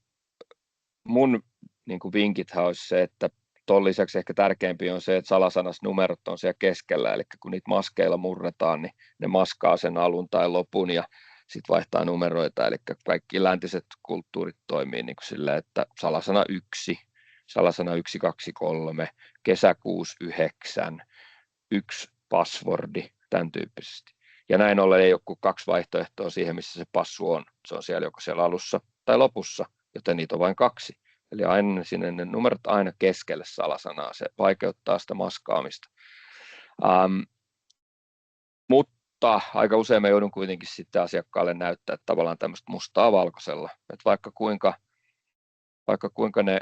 mun niin kuin vinkithän olisi se, että tuon lisäksi ehkä tärkeämpi on se, että salasanasnumerot on siellä keskellä, eli kun niitä maskeilla murretaan, niin ne maskaa sen alun tai lopun ja sitten vaihtaa numeroita, eli kaikki läntiset kulttuurit toimii niin kuin sillä, että salasana 1, salasana 123, kesäkuusi 9, 1 passwordi, tämän tyyppisesti. Ja näin ollen ei ole kuin 2 vaihtoehtoa siihen, missä se passu on. Se on siellä joko siellä alussa tai lopussa, joten niitä on vain 2. Eli aina sinne ne numerot aina keskelle salasanaa, se vaikeuttaa sitä maskaamista. Mutta aika usein mä joudun kuitenkin sitten asiakkaalle näyttää tavallaan tämmöistä mustaa valkoisella. Että vaikka kuinka ne,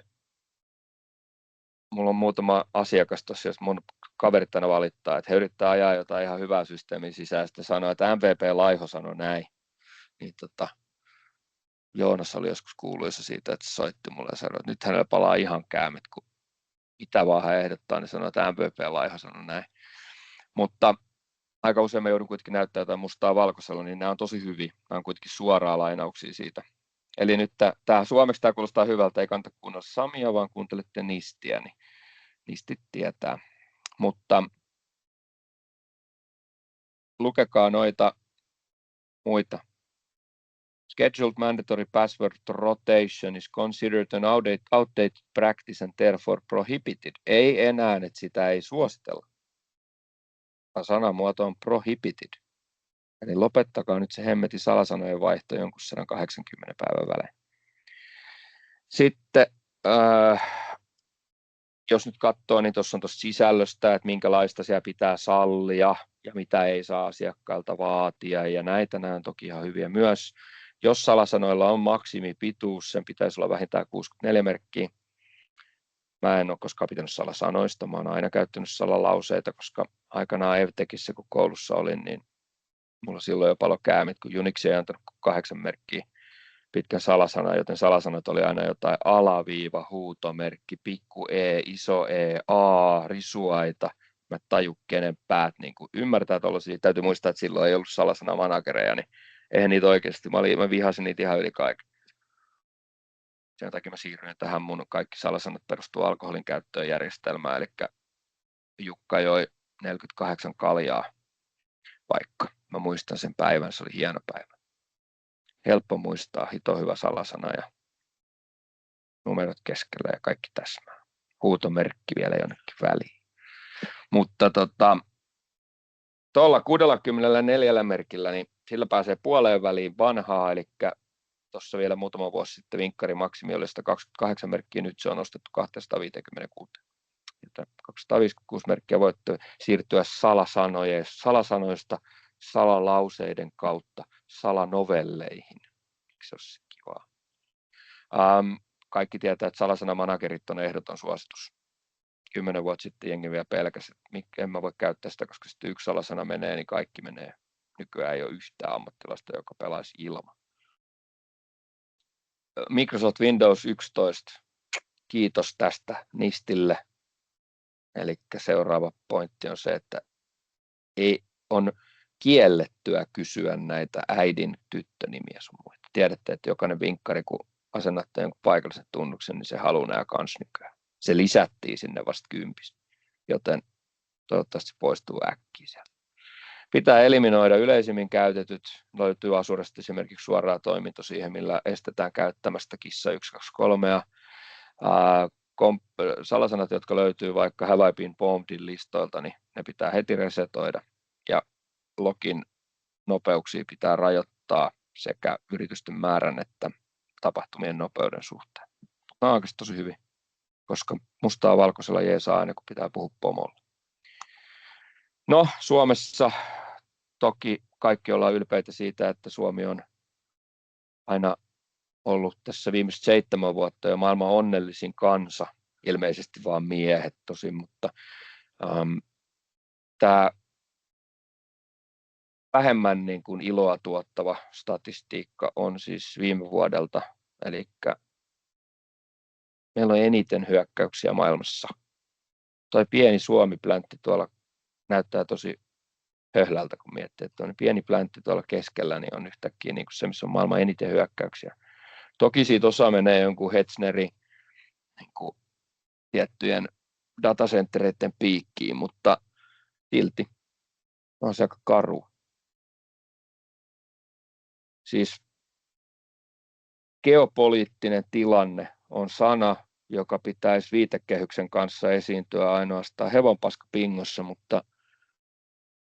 mulla on muutama asiakas tuossa, jos mun kaverit aina valittaa, että he yrittää ajaa jotain ihan hyvää systeemin sisään, ja sitten sanoo, että MVP-laiho sanoi näin. Niin Joonas oli joskus kuuluisa siitä, että se soitti mulle ja sanoi, että nyt hänellä palaa ihan käämet, kun mitä vaan hän ehdottaa, niin sanoi, että MVP-laiho sanoi näin. Mutta aika usein mä joudun kuitenkin näyttämään jotain mustaa valkoisella, niin nämä on tosi hyviä. Nämä on kuitenkin suoraa lainauksia siitä. Eli nyt suomeksi tämä kuulostaa hyvältä, ei kannata kuunnella Samia, vaan kuuntelette Nistiä, niin Nistit tietää. Mutta lukekaa noita muita. Scheduled mandatory password rotation is considered an outdated practice and therefore prohibited. Ei enää, että sitä ei suositella. Sanamuoto on prohibited. Eli lopettakaa nyt se hemmetin salasanojen vaihto jonkun 180 päivän välein. Sitten jos nyt katsoo, niin tuossa on tuosta sisällöstä, että minkälaista siellä pitää sallia ja mitä ei saa asiakkailta vaatia, ja nämä on toki ihan hyviä myös. Jos salasanoilla on maksimipituus, sen pitäisi olla vähintään 64 merkkiä. Mä en ole koskaan pitänyt salasanoista, mä oon aina käyttänyt salalauseita, koska aikanaan EVTECissä, kun koulussa olin, niin mulla silloin jo palo käämit, kun Unix ei antanut 8 merkkiä pitkän salasana, joten salasanat oli aina jotain alaviiva, huutomerkki, pikku e, iso e, a, risuaita. Mä taju, kenen päät niin ymmärtää tuollaisia. Täytyy muistaa, että silloin ei ollut salasana-managereja, niin eihän niitä oikeasti. Mä vihasin niitä ihan yli kaiken. Sen takia mä siirryin tähän mun kaikki salasanat perustuu alkoholin käyttöön järjestelmään, eli Jukka joi 48 kaljaa vaikka. Mä muistan sen päivän, se oli hieno päivä. Helppo muistaa, hito hyvä salasana ja numerot keskellä ja kaikki täsmää. Huutomerkki vielä jonnekin väliin. Mutta tuolla 64 merkillä, niin sillä pääsee puoleen väliin vanhaa, eli tuossa vielä muutama vuosi sitten vinkkari maksimi oli 128 merkkiä, nyt se on nostettu 256. Joten 256 merkkiä voitte siirtyä salasanoista salalauseiden kautta salanovelleihin. Eikö se ole kivaa? Kaikki tietää, että salasanamanagerit on ehdoton suositus. 10 vuotta sitten jengi vielä pelkäsi, että en mä voi käyttää sitä, koska sitten yksi salasana menee, niin kaikki menee. Nykyään ei ole yhtään ammattilasta, joka pelaisi ilman. Microsoft Windows 11, kiitos tästä Nistille. Eli seuraava pointti on se, että on kiellettyä kysyä näitä äidin tyttönimiä sun muita. Tiedätte, että jokainen vinkkari, kun asennatte jonkun paikallisen tunnuksen, niin se haluaa nämä kans nykyään. Se lisättiin sinne vasta 10, joten toivottavasti se poistuu äkkiä sieltä. Pitää eliminoida yleisimmin käytetyt, löytyy Azuresta esimerkiksi suoraan toiminto siihen, millä estetään käyttämästä kissa 123. Salasanat, jotka löytyy vaikka Have I Been Bombedin listoilta, niin ne pitää heti resetoida ja login nopeuksia pitää rajoittaa sekä yritysten määrän että tapahtumien nopeuden suhteen. Nämä on oikeasti tosi hyvin, koska mustaa valkoisella jeesaa aina, kun pitää puhua pomolla. No, Suomessa toki kaikki ollaan ylpeitä siitä, että Suomi on aina ollut tässä viimeiset 7 vuotta jo maailman onnellisin kansa, ilmeisesti vaan miehet tosin, mutta tämä vähemmän niin kuin iloa tuottava statistiikka on siis viime vuodelta, eli meillä on eniten hyökkäyksiä maailmassa. Toi pieni Suomi-pläntti tuolla näyttää tosi höhlältä, kun miettii, että on pieni pläntti tuolla keskellä, niin on yhtäkkiä niin kuin se, missä on maailman eniten hyökkäyksiä. Toki siitä osa menee jonkun Hetznerin niin kuin tiettyjen datacentreiden piikkiin, mutta silti on se aika karu. Siis geopoliittinen tilanne on sana, joka pitäisi viitekehyksen kanssa esiintyä ainoastaan hevonpaska pingossa, mutta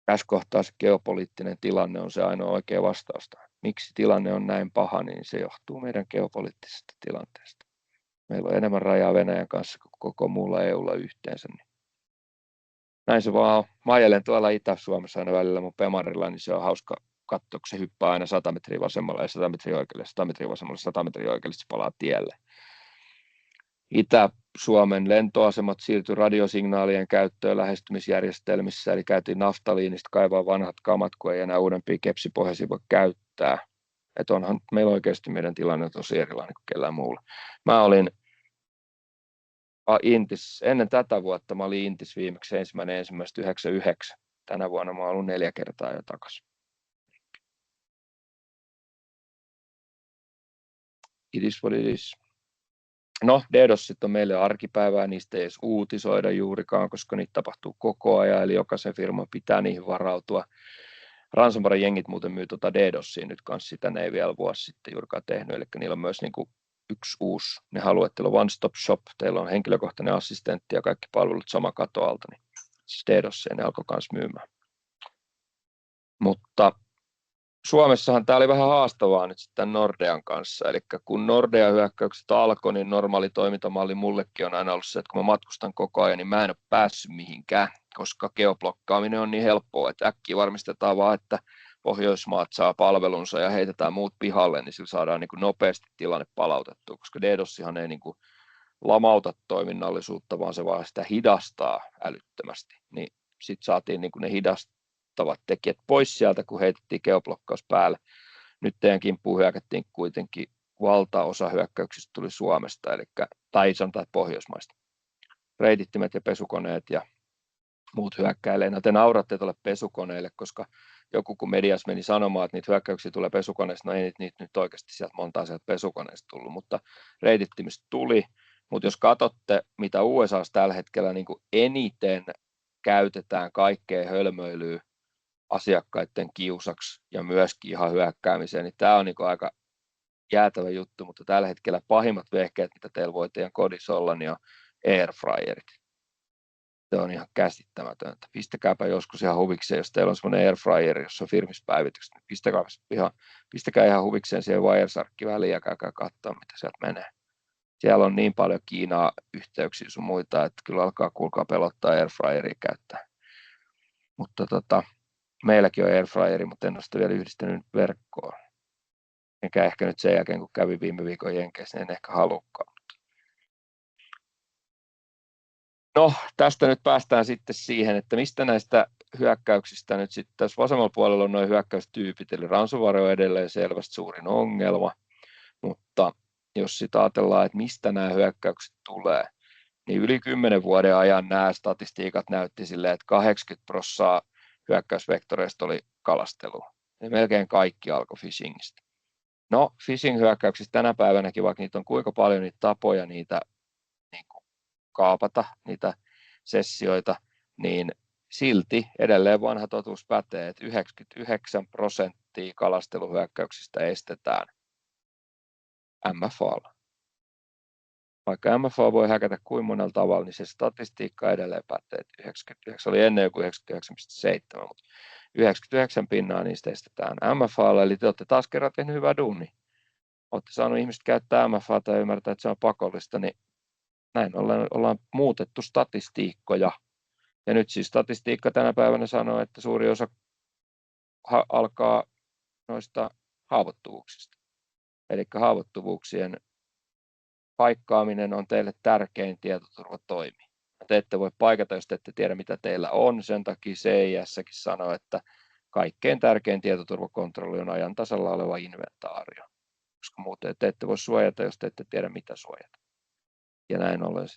tässä kohtaa se geopoliittinen tilanne on se ainoa oikea vastaus. Miksi tilanne on näin paha, niin se johtuu meidän geopoliittisesta tilanteesta. Meillä on enemmän rajaa Venäjän kanssa kuin koko muulla EUlla yhteensä. Niin näin se vaan on. Mä ajelen tuolla Itä-Suomessa aina välillä mun Pemarilla, niin se on hauska katsoa, kun se hyppää aina 100 metriä vasemmalla ja 100 metriä oikealle, 100 metriä vasemmalla, 100 metriä oikealle, se palaa tielle. Itä-Suomen lentoasemat siirtyi radiosignaalien käyttöön lähestymisjärjestelmissä, eli käytiin naftaliinista kaivaa vanhat kamat, kun ei enää uudempia kepsipohjaisia voi käyttää. Että onhan meillä oikeasti meidän tilanne tosi erilainen kuin kellään muulla. Mä olin Intis, ennen tätä vuotta mä olin Intis viimeksi 1.1.99. Tänä vuonna mä oon ollut 4 kertaa jo takaisin. It is what it is. No, DDoSit on meille arkipäivää, niistä ei edes uutisoida juurikaan, koska niitä tapahtuu koko ajan, eli jokaisen firman pitää niihin varautua. Ransomware-jengit muuten myy DDoSia nyt kanssa, sitä ne ei vielä vuosi sitten juurikaan tehnyt, eli niillä on myös niin kuin yksi uusi, ne haluaa, että teillä on one stop shop, teillä on henkilökohtainen assistentti ja kaikki palvelut sama kato alta, niin siis DDoSia ne alkoi kanssa myymään. Mutta Suomessahan tämä oli vähän haastavaa nyt sitten Nordean kanssa, eli kun Nordean hyökkäykset alkoi, niin normaali toimintamalli mullekin on aina ollut se, että kun mä matkustan koko ajan, niin mä en ole päässyt mihinkään, koska geoblokkaaminen on niin helppoa, että äkkiä varmistetaan vaan, että Pohjoismaat saa palvelunsa ja heitetään muut pihalle, niin sillä saadaan niin kuin nopeasti tilanne palautettua, koska DDoSihan ei niin kuin lamauta toiminnallisuutta, vaan se vaan sitä hidastaa älyttömästi, niin sitten saatiin niin kuin ne hidastavat tekijät pois sieltä, kun heitettiin geoblokkaus päälle. Nyt teidän kimppuun hyökättiin kuitenkin valtaosa hyökkäyksistä tuli Suomesta, tai sanotaan Pohjoismaista. Reidittimet ja pesukoneet ja muut hyökkäilee. No te nauratte tuolle pesukoneille, koska joku kun mediassa meni sanomaan, että niitä hyökkäyksiä tulee pesukoneista, no ei niitä nyt oikeasti sieltä montaa sieltä pesukoneista tullut, mutta reidittimistä tuli. Mutta jos katsotte, mitä USAssa tällä hetkellä niin kuin eniten käytetään kaikkea hölmöilyä asiakkaiden kiusaksi ja myöskin ihan hyökkäämiseen, niin tämä on niin kuin aika jäätävä juttu, mutta tällä hetkellä pahimmat vehkeet, mitä teillä voi teidän kodissa olla, niin on airfryerit. Se on ihan käsittämätöntä. Pistäkääpä joskus ihan huvikseen, jos teillä on semmoinen airfryer, jossa on firmispäivitykset, niin pistäkää ihan huvikseen siihen Wiresharkki väliin ja käykää katsoa, mitä sieltä menee. Siellä on niin paljon Kiinaa yhteyksiä sun muita, että kyllä alkaa kuulkaa pelottaa airfryeria käyttää. Mutta meilläkin on airfryeri, mutta en ole sitä vielä yhdistänyt verkkoon. Enkä ehkä nyt sen jälkeen, kun kävin viime viikon Jenkeissä, niin en ehkä halukkaan. No, tästä nyt päästään sitten siihen, että mistä näistä hyökkäyksistä nyt sitten tässä vasemmalla puolella on nuo hyökkäystyypit, eli ransomware on edelleen selvästi suurin ongelma, mutta jos sitten ajatellaan, että mistä nämä hyökkäykset tulee, niin yli 10 vuoden ajan nämä statistiikat näytti silleen, että 80% hyökkäysvektoreista oli kalastelua. Ja melkein kaikki alkoi phishingistä. No, phishing-hyökkäyksistä tänä päivänäkin, vaikka niitä on kuinka paljon niitä tapoja niitä niin kuin kaapata, niitä sessioita, niin silti edelleen vanha totuus pätee, että 99% kalasteluhyökkäyksistä estetään MFA:lla. Vaikka MFA voi häkätä kuin monella tavalla, niin se statistiikka edelleen pätee, että 99 oli ennen joku 99,7, mutta 99% niistä estetään MFA:lla, eli te olette taas kerran tehnyt hyvää duunia. Olette saanut ihmiset käyttää MFA:ta ja ymmärtää, että se on pakollista, niin näin ollaan muutettu statistiikkoja. Ja nyt siis statistiikka tänä päivänä sanoo, että suuri osa alkaa noista haavoittuvuuksista. Eli haavoittuvuuksien paikkaaminen on teille tärkein tietoturvatoimi. Te ette voi paikata, jos te ette tiedä, mitä teillä on. Sen takia CIS:kin sanoo, että kaikkein tärkein tietoturvakontrolli on ajan tasalla oleva inventaario. Koska muuten te ette voi suojata, jos te ette tiedä, mitä suojata. Ja näin ollen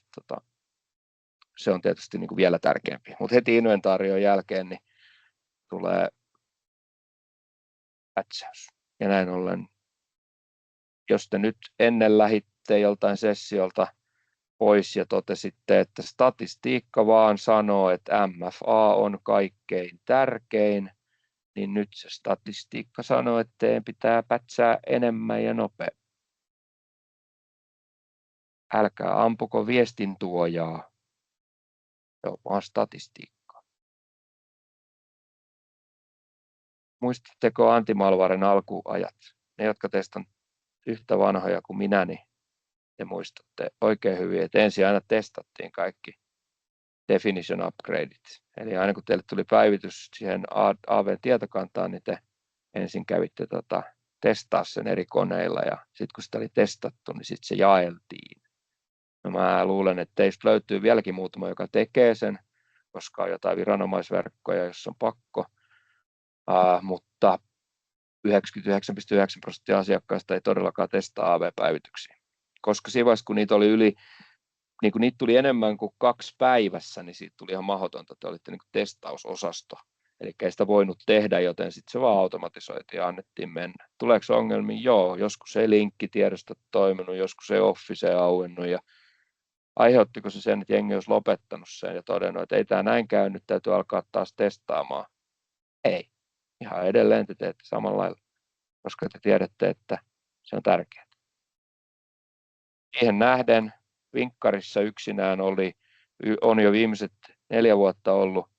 se on tietysti niin kuin vielä tärkeämpi. Mutta heti inventaarion jälkeen niin tulee patchaus. Ja näin ollen, jos te nyt ennen lähditte joltain sessiolta pois ja totesitte, että statistiikka vaan sanoo, että MFA on kaikkein tärkein, niin nyt se statistiikka sanoo, että teidän pitää pätsää enemmän ja nopeammin. Älkää ampuko viestintuojaa. Se on vaan statistiikkaa. Muistatteko antimalwaren alkuajat? Ne, jotka teistä on yhtä vanhoja kuin minä, niin te muistatte oikein hyvin, että ensin aina testattiin kaikki definition upgradeit. Eli aina kun teille tuli päivitys siihen AV-tietokantaan, niin te ensin kävitte testaa sen eri koneilla ja sitten kun sitä oli testattu, niin sitten se jaeltiin. No mä luulen, että teistä löytyy vieläkin muutama, joka tekee sen, koska on jotain viranomaisverkkoja, jossa on pakko, mutta 99,9% asiakkaista ei todellakaan testaa AV-päivityksiä. Koska siinä vaiheessa, kun niitä oli niin kun niitä tuli enemmän kuin 2 päivässä, niin siitä tuli ihan mahdotonta, että olitte niin kuin testausosasto. Eli ei sitä voinut tehdä, joten sitten se vaan automatisoitiin ja annettiin mennä. Tuleeko ongelmia? Joo, joskus ei linkkitiedostot toiminut, joskus ei Office auennut ja aiheuttiko se sen, että jengi olisi lopettanut sen ja todennut, että ei tämä näin käynyt, täytyy alkaa taas testaamaan. Ei, ihan edelleen te teette samalla lailla, koska te tiedätte, että se on tärkeää. Siihen nähden vinkkarissa yksinään on jo viimeiset 4 vuotta ollut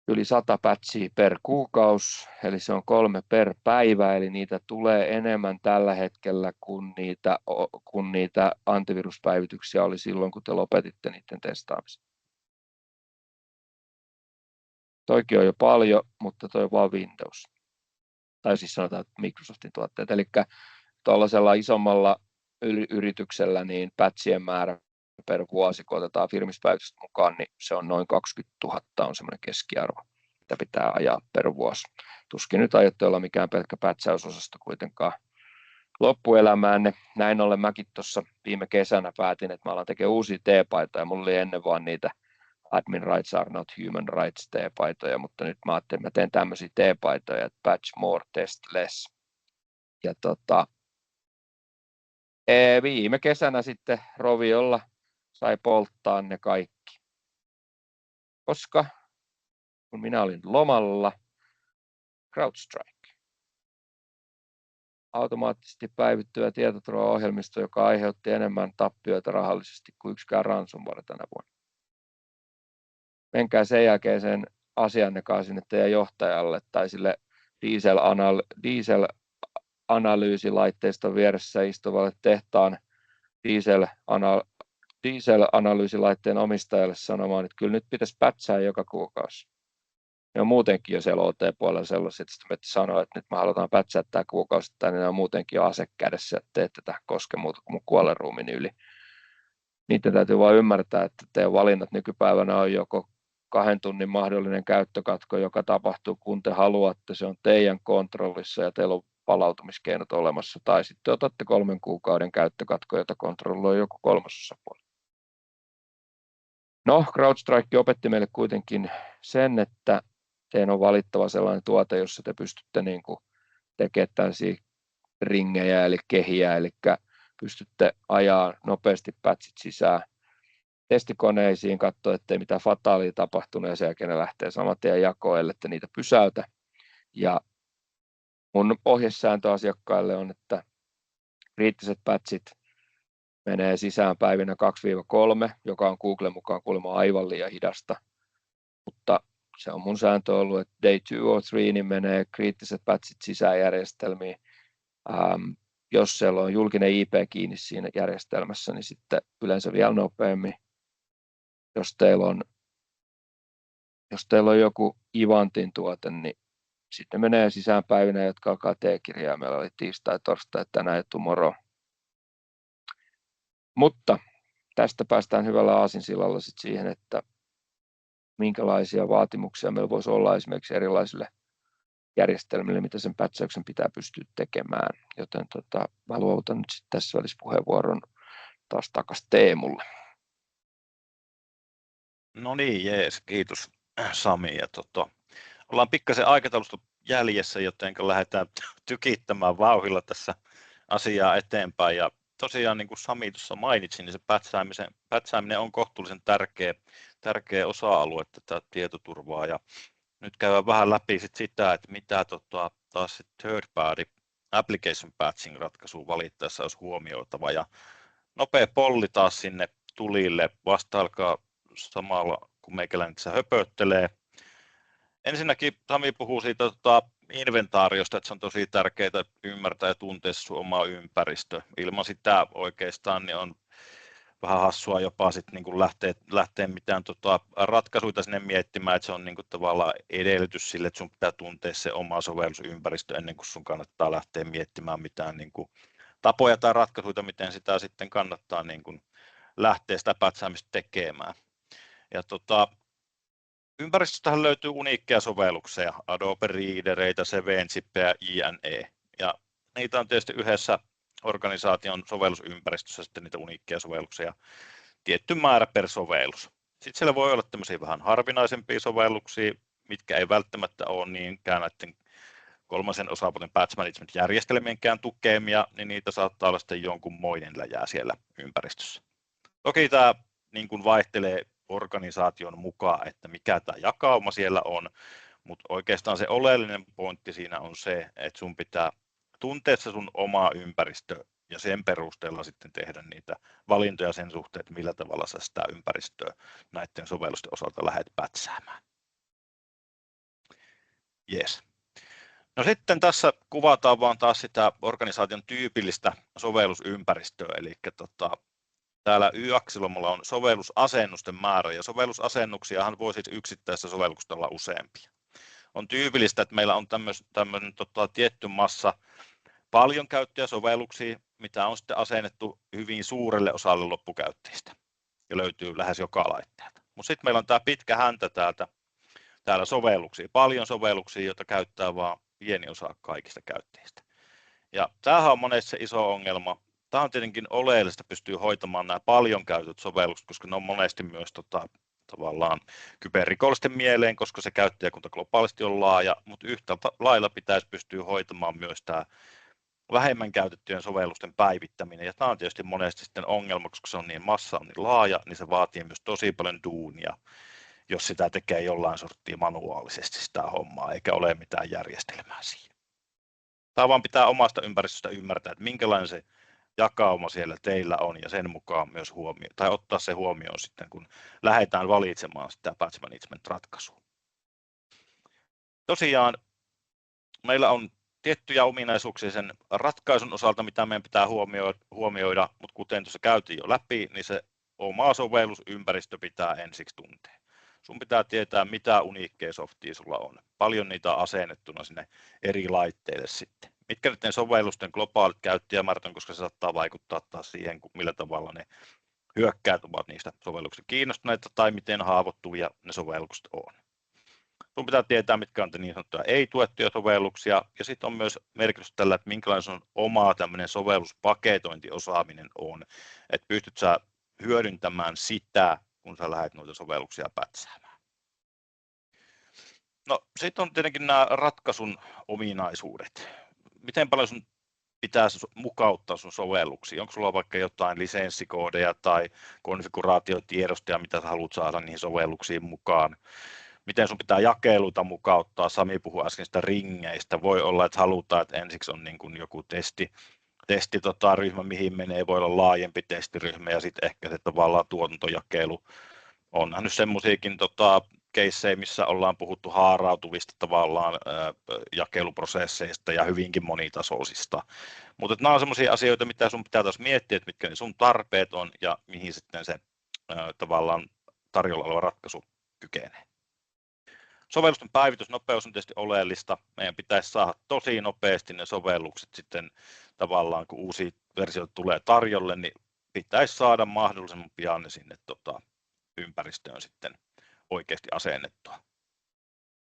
yli 100 patchia per kuukausi, eli se on 3 per päivä, eli niitä tulee enemmän tällä hetkellä kun niitä antiviruspäivityksiä oli silloin, kun te lopetitte niiden testaamisen. Toikin on jo paljon, mutta toi on vaan Windows. Tai siis sanotaan, että Microsoftin tuotteet. Eli tuollaisella isommalla yrityksellä niin patchien määrä per vuosi, kun otetaan firmispäivitystä mukaan, niin se on noin 20 000 on semmoinen keskiarvo, mitä pitää ajaa per vuosi. Tuskin nyt aiotte olla mikään pelkkä pätsäysosasto kuitenkaan loppuelämäänne. Näin ollen mäkin tuossa viime kesänä päätin, että mä alan tekemään uusia T-paitoja. Mulla oli ennen vaan niitä Admin Rights are not human rights T-paitoja, mutta nyt mä ajattelin, että mä teen tämmöisiä T-paitoja, että patch more, test less. Ja viime kesänä sitten Roviolla sai polttaa ne kaikki. Koska kun minä olin lomalla, CrowdStrike, automaattisesti päivittyvä tietoturvaohjelmisto, joka aiheutti enemmän tappioita rahallisesti kuin yksikään ransomware tänä vuonna. Menkää sen jälkeen sen asiannekaan sinne teidän johtajalle tai sille diesel-analyysilaitteiston vieressä istuvalle tehtaan diesel-analyysilaitteen omistajalle sanomaan, että kyllä nyt pitäisi pätsää joka kuukausi. Ne on muutenkin jo siellä OT-puolella sellaiset, että sanoo, että nyt me halutaan pätsää tämä kuukausittain, niin ne on muutenkin jo ase kädessä, että te ette tähän koske muuta kuin mun kuolleruumin yli. Niiden täytyy vain ymmärtää, että teidän valinnat nykypäivänä on joko 2 tunnin mahdollinen käyttökatko, joka tapahtuu kun te haluatte, se on teidän kontrollissa ja teillä on palautumiskeinot olemassa, tai sitten otatte 3 kuukauden käyttökatko, jota kontrolloi joku kolmas osapuoli. No, CrowdStrike opetti meille kuitenkin sen, että teidän on valittava sellainen tuote, jossa te pystytte niin kuin tekemään tällaisia ringejä eli kehiä, eli pystytte ajaa nopeasti patchit sisään testikoneisiin, katsoa, ettei mitään fataalia tapahtunut ja sen jälkeen ne lähtee saman tien jakoon, ellette niitä pysäytä. Ja mun ohjesääntö asiakkaille on, että kriittiset patchit menee sisään päivinä 2-3, joka on Googlen mukaan kuulemma aivan liian hidasta, mutta se on mun sääntö ollut, että day 2 or 3 niin menee kriittiset patchit sisään järjestelmiin. Jos siellä on julkinen IP kiinni siinä järjestelmässä, niin sitten yleensä vielä nopeammin. Jos teillä on joku Ivantin tuote, niin sitten menee sisään päivinä, jotka alkaa T-kirjaimella, eli tiistai, torstai, tänään ja tomorrow. Mutta tästä päästään hyvällä aasinsillalla sitten siihen, että minkälaisia vaatimuksia meillä voisi olla esimerkiksi erilaisille järjestelmille, mitä sen pätsäyksen pitää pystyä tekemään. Joten mä luovutan nyt sitten tässä välissä puheenvuoron taas takaisin Teemulle. No niin, jees, kiitos Sami. Ja ollaan pikkasen aikataulusta jäljessä, joten lähdetään tykittämään vauhdilla tässä asiaa eteenpäin. Ja tosiaan niin kuin Sami tuossa mainitsi, niin se pätsääminen on kohtuullisen tärkeä osa-alue tätä tietoturvaa. Ja nyt käydään vähän läpi sitä, että mitä taas se third party application patching ratkaisu valittaessa olisi huomioitava. Ja nopea polli taas sinne tulille, vasta alkaa samalla kun meikäläinen tässä höpöttelee. Ensinnäkin Sami puhuu siitä inventaariosta, että se on tosi tärkeää ymmärtää ja tuntea sun omaa ympäristö. Ilman sitä oikeastaan niin on vähän hassua jopa sit niin kuin lähteä mitään ratkaisuja sinne miettimään, että se on niin kuin tavallaan edellytys sille, että sun pitää tuntea se oma sovellusympäristö ennen kuin sun kannattaa lähteä miettimään mitään niin kuin tapoja tai ratkaisuja, miten sitä sitten kannattaa niin kuin lähteä sitä pätsäämistä tekemään. Ja ympäristöstähän löytyy uniikkeja sovelluksia, Adobe Readereita, Sevenzippejä, INE, ja niitä on tietysti yhdessä organisaation sovellusympäristössä sitten niitä uniikkeja sovelluksia, tietty määrä per sovellus. Sitten siellä voi olla tämmöisiä vähän harvinaisempia sovelluksia, mitkä ei välttämättä ole niinkään näiden kolmasen osapuolen patch management-järjestelmienkään tukemia, niin niitä saattaa olla sitten jonkunmoinen läjää siellä ympäristössä. Toki tämä niin kuin vaihtelee organisaation mukaan, että mikä tämä jakauma siellä on, mutta oikeastaan se oleellinen pointti siinä on se, että sun pitää tuntea se sun oma ympäristö ja sen perusteella sitten tehdä niitä valintoja sen suhteen, että millä tavalla sä sitä ympäristöä näiden sovellusten osalta lähdet pätsäämään. Yes. No sitten tässä kuvataan vaan taas sitä organisaation tyypillistä sovellusympäristöä, eli täällä Y-akselommalla on sovellusasennusten määrä, ja sovellusasennuksiahan voi siis yksittäisessä sovelluksessa olla useampia. On tyypillistä, että meillä on tämmöinen tietty massa paljon käyttäjäsovelluksia, mitä on sitten asennettu hyvin suurelle osalle loppukäyttäjistä, ja löytyy lähes joka laitteelta. Mutta sitten meillä on tämä pitkä häntä täällä sovelluksia, paljon sovelluksia, joita käyttää vain pieni osa kaikista käyttäjistä. Ja tämähän on monesti se iso ongelma. Tämä on tietenkin oleellista, pystyy hoitamaan nämä paljon käytetyt sovellukset, koska ne on monesti myös tavallaan kyberrikollisten mieleen, koska se käyttäjäkunta globaalisti on laaja, mutta yhtä lailla pitäisi pystyä hoitamaan myös tämä vähemmän käytettyjen sovellusten päivittäminen. Ja tämä on tietysti monesti sitten ongelma, koska se on niin massa on niin laaja, niin se vaatii myös tosi paljon duunia, jos sitä tekee jollain sorttia manuaalisesti sitä hommaa, eikä ole mitään järjestelmää siihen. Tämä vaan pitää omasta ympäristöstä ymmärtää, että minkälainen se jakauma siellä teillä on, ja sen mukaan myös ottaa se huomioon sitten, kun lähdetään valitsemaan sitä patch management-ratkaisua. Tosiaan meillä on tiettyjä ominaisuuksia sen ratkaisun osalta, mitä meidän pitää huomioida, mutta kuten tuossa käytiin jo läpi, niin se oma sovellusympäristö pitää ensiksi tuntea. Sun pitää tietää, mitä uniikkeja softia sulla on. Paljon niitä on asennettuna sinne eri laitteille sitten. Mitkä nyt ne sovellusten globaalit käyttäjämäärät on, koska se saattaa vaikuttaa taas siihen, millä tavalla ne hyökkäät ovat niistä sovelluksista kiinnostuneita tai miten haavoittuvia ne sovellukset on. Sun pitää tietää, mitkä on niin sanottuja ei-tuettuja sovelluksia, ja sitten on myös merkitys tällä, että minkälainen sun oma tämmöinen sovelluspaketointiosaaminen on, että pystyt sä hyödyntämään sitä, kun sä lähdet noita sovelluksia pätsäämään. No sitten on tietenkin nämä ratkaisun ominaisuudet. Miten paljon sun pitää mukauttaa sun sovelluksiin? Onko sulla vaikka jotain lisenssikoodeja tai konfiguraatiotiedostoja, mitä sä haluat saada niihin sovelluksiin mukaan? Miten sun pitää jakeluita mukauttaa? Sami puhui äsken sitä ringeistä. Voi olla, että halutaan, että ensiksi on niin kuin joku testiryhmä, mihin menee, voi olla laajempi testiryhmä ja sitten ehkä se tavallaan tuotantojakelu. Onhan nyt semmoisiakin keissejä, missä ollaan puhuttu haarautuvista tavallaan jakeluprosesseista ja hyvinkin monitasoisista. Mutta nämä on semmoisia asioita, mitä sun pitää taas miettiä, että mitkä ne sun tarpeet on ja mihin sitten se tavallaan tarjolla oleva ratkaisu kykenee. Sovellusten päivitysnopeus on tietysti oleellista. Meidän pitäisi saada tosi nopeasti ne sovellukset sitten tavallaan, kun uusia versioita tulee tarjolle, niin pitäisi saada mahdollisimman pian ne sinne ympäristöön sitten oikeasti asennettua,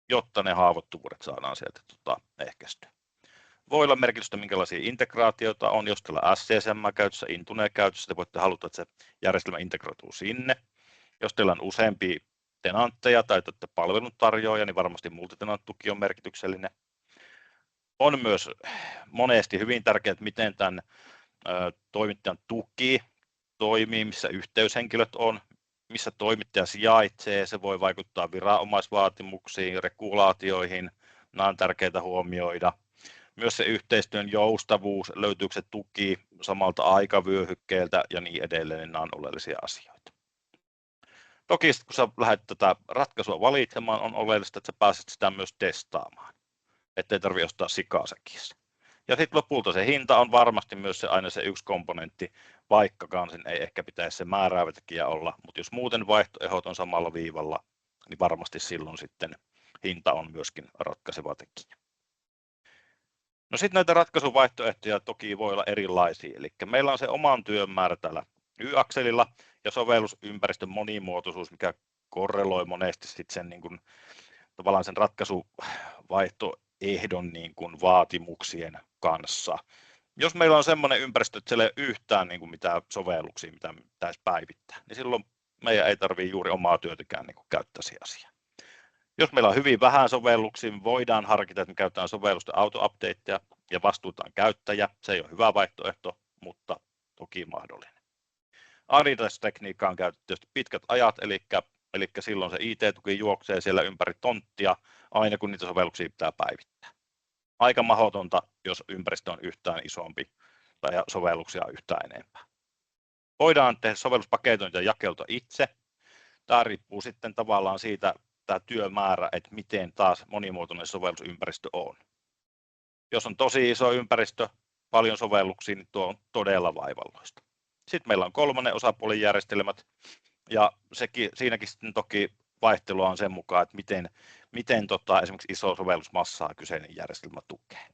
jotta ne haavoittuvuudet saadaan sieltä ehkäistyä. Voi olla merkitystä, minkälaisia integraatioita on, jos teillä SCSM käytössä, Intune käytössä, te voitte haluta, että se järjestelmä integroituu sinne. Jos teillä on useampia tenantteja tai palveluntarjoajia, niin varmasti multitenant-tuki on merkityksellinen. On myös monesti hyvin tärkeää, että miten tämän toimittajan tuki toimii, missä yhteyshenkilöt on, missä toimittaja sijaitsee, se voi vaikuttaa viranomaisvaatimuksiin, regulaatioihin, nämä on tärkeää huomioida. Myös se yhteistyön joustavuus, löytyykö se tuki samalta aikavyöhykkeeltä ja niin edelleen, niin nämä on oleellisia asioita. Toki kun sä lähdet tätä ratkaisua valitsemaan, on oleellista, että sä pääset sitä myös testaamaan, ettei tarvitse ostaa sikasäkissä. Ja sitten lopulta se hinta on varmasti myös aina se yksi komponentti, vaikkakaan sen ei ehkä pitäisi se määräävä tekijä olla, mutta jos muuten vaihtoehdot on samalla viivalla, niin varmasti silloin sitten hinta on myöskin ratkaiseva tekijä. No sitten näitä ratkaisuvaihtoehtoja toki voi olla erilaisia, eli meillä on se oman työn määrä täällä Y-akselilla ja sovellusympäristön monimuotoisuus, mikä korreloi monesti sitten sen, niin kuin, tavallaan sen ratkaisuvaihtoehdon niin kuin vaatimuksien kanssa. Jos meillä on sellainen ympäristö, että siellä ei ole yhtään niin kuin mitään sovelluksia, mitä pitäisi päivittää, niin silloin meidän ei tarvitse juuri omaa työtäkään niin kuin käyttää siihen asiaan. Jos meillä on hyvin vähän sovelluksia, niin voidaan harkita, että me käytetään sovellusten auto-updateja ja vastuutaan käyttäjä. Se ei ole hyvä vaihtoehto, mutta toki mahdollinen. Adidas-tekniikkaa on käytetty tietysti pitkät ajat, eli silloin se IT-tuki juoksee siellä ympäri tonttia, aina kun niitä sovelluksia pitää päivittää. Aika mahdotonta, jos ympäristö on yhtään isompi tai sovelluksia yhtään enempää. Voidaan tehdä sovelluspaketointia ja jakelta itse. Tämä riippuu sitten tavallaan siitä tämä työmäärä, että miten taas monimuotoinen sovellusympäristö on. Jos on tosi iso ympäristö, paljon sovelluksia, niin tuo on todella vaivalloista. Sitten meillä on kolmannen osapuolen järjestelmät, ja siinäkin sitten toki vaihtelua on sen mukaan, että miten esimerkiksi iso sovellusmassaa kyseinen järjestelmä tukee.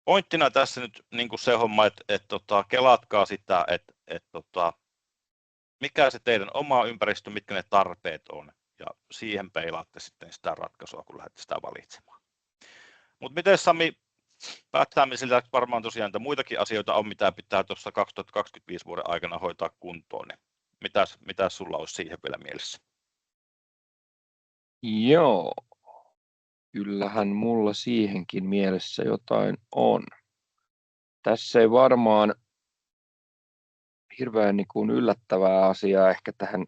Pointtina tässä nyt niin kuin se homma, että kelatkaa sitä, että mikä se teidän oma ympäristö, mitkä ne tarpeet on, ja siihen peilaatte sitten sitä ratkaisua, kun lähdette sitä valitsemaan. Mutta miten Sami, päättämisiltä, että varmaan tosiaan että muitakin asioita on, mitä pitää tuossa 2025 vuoden aikana hoitaa kuntoon, niin mitäs sulla olisi siihen vielä mielessä? Joo, kyllähän mulla siihenkin mielessä jotain on. Tässä ei varmaan hirveän niin kuin yllättävää asiaa ehkä tähän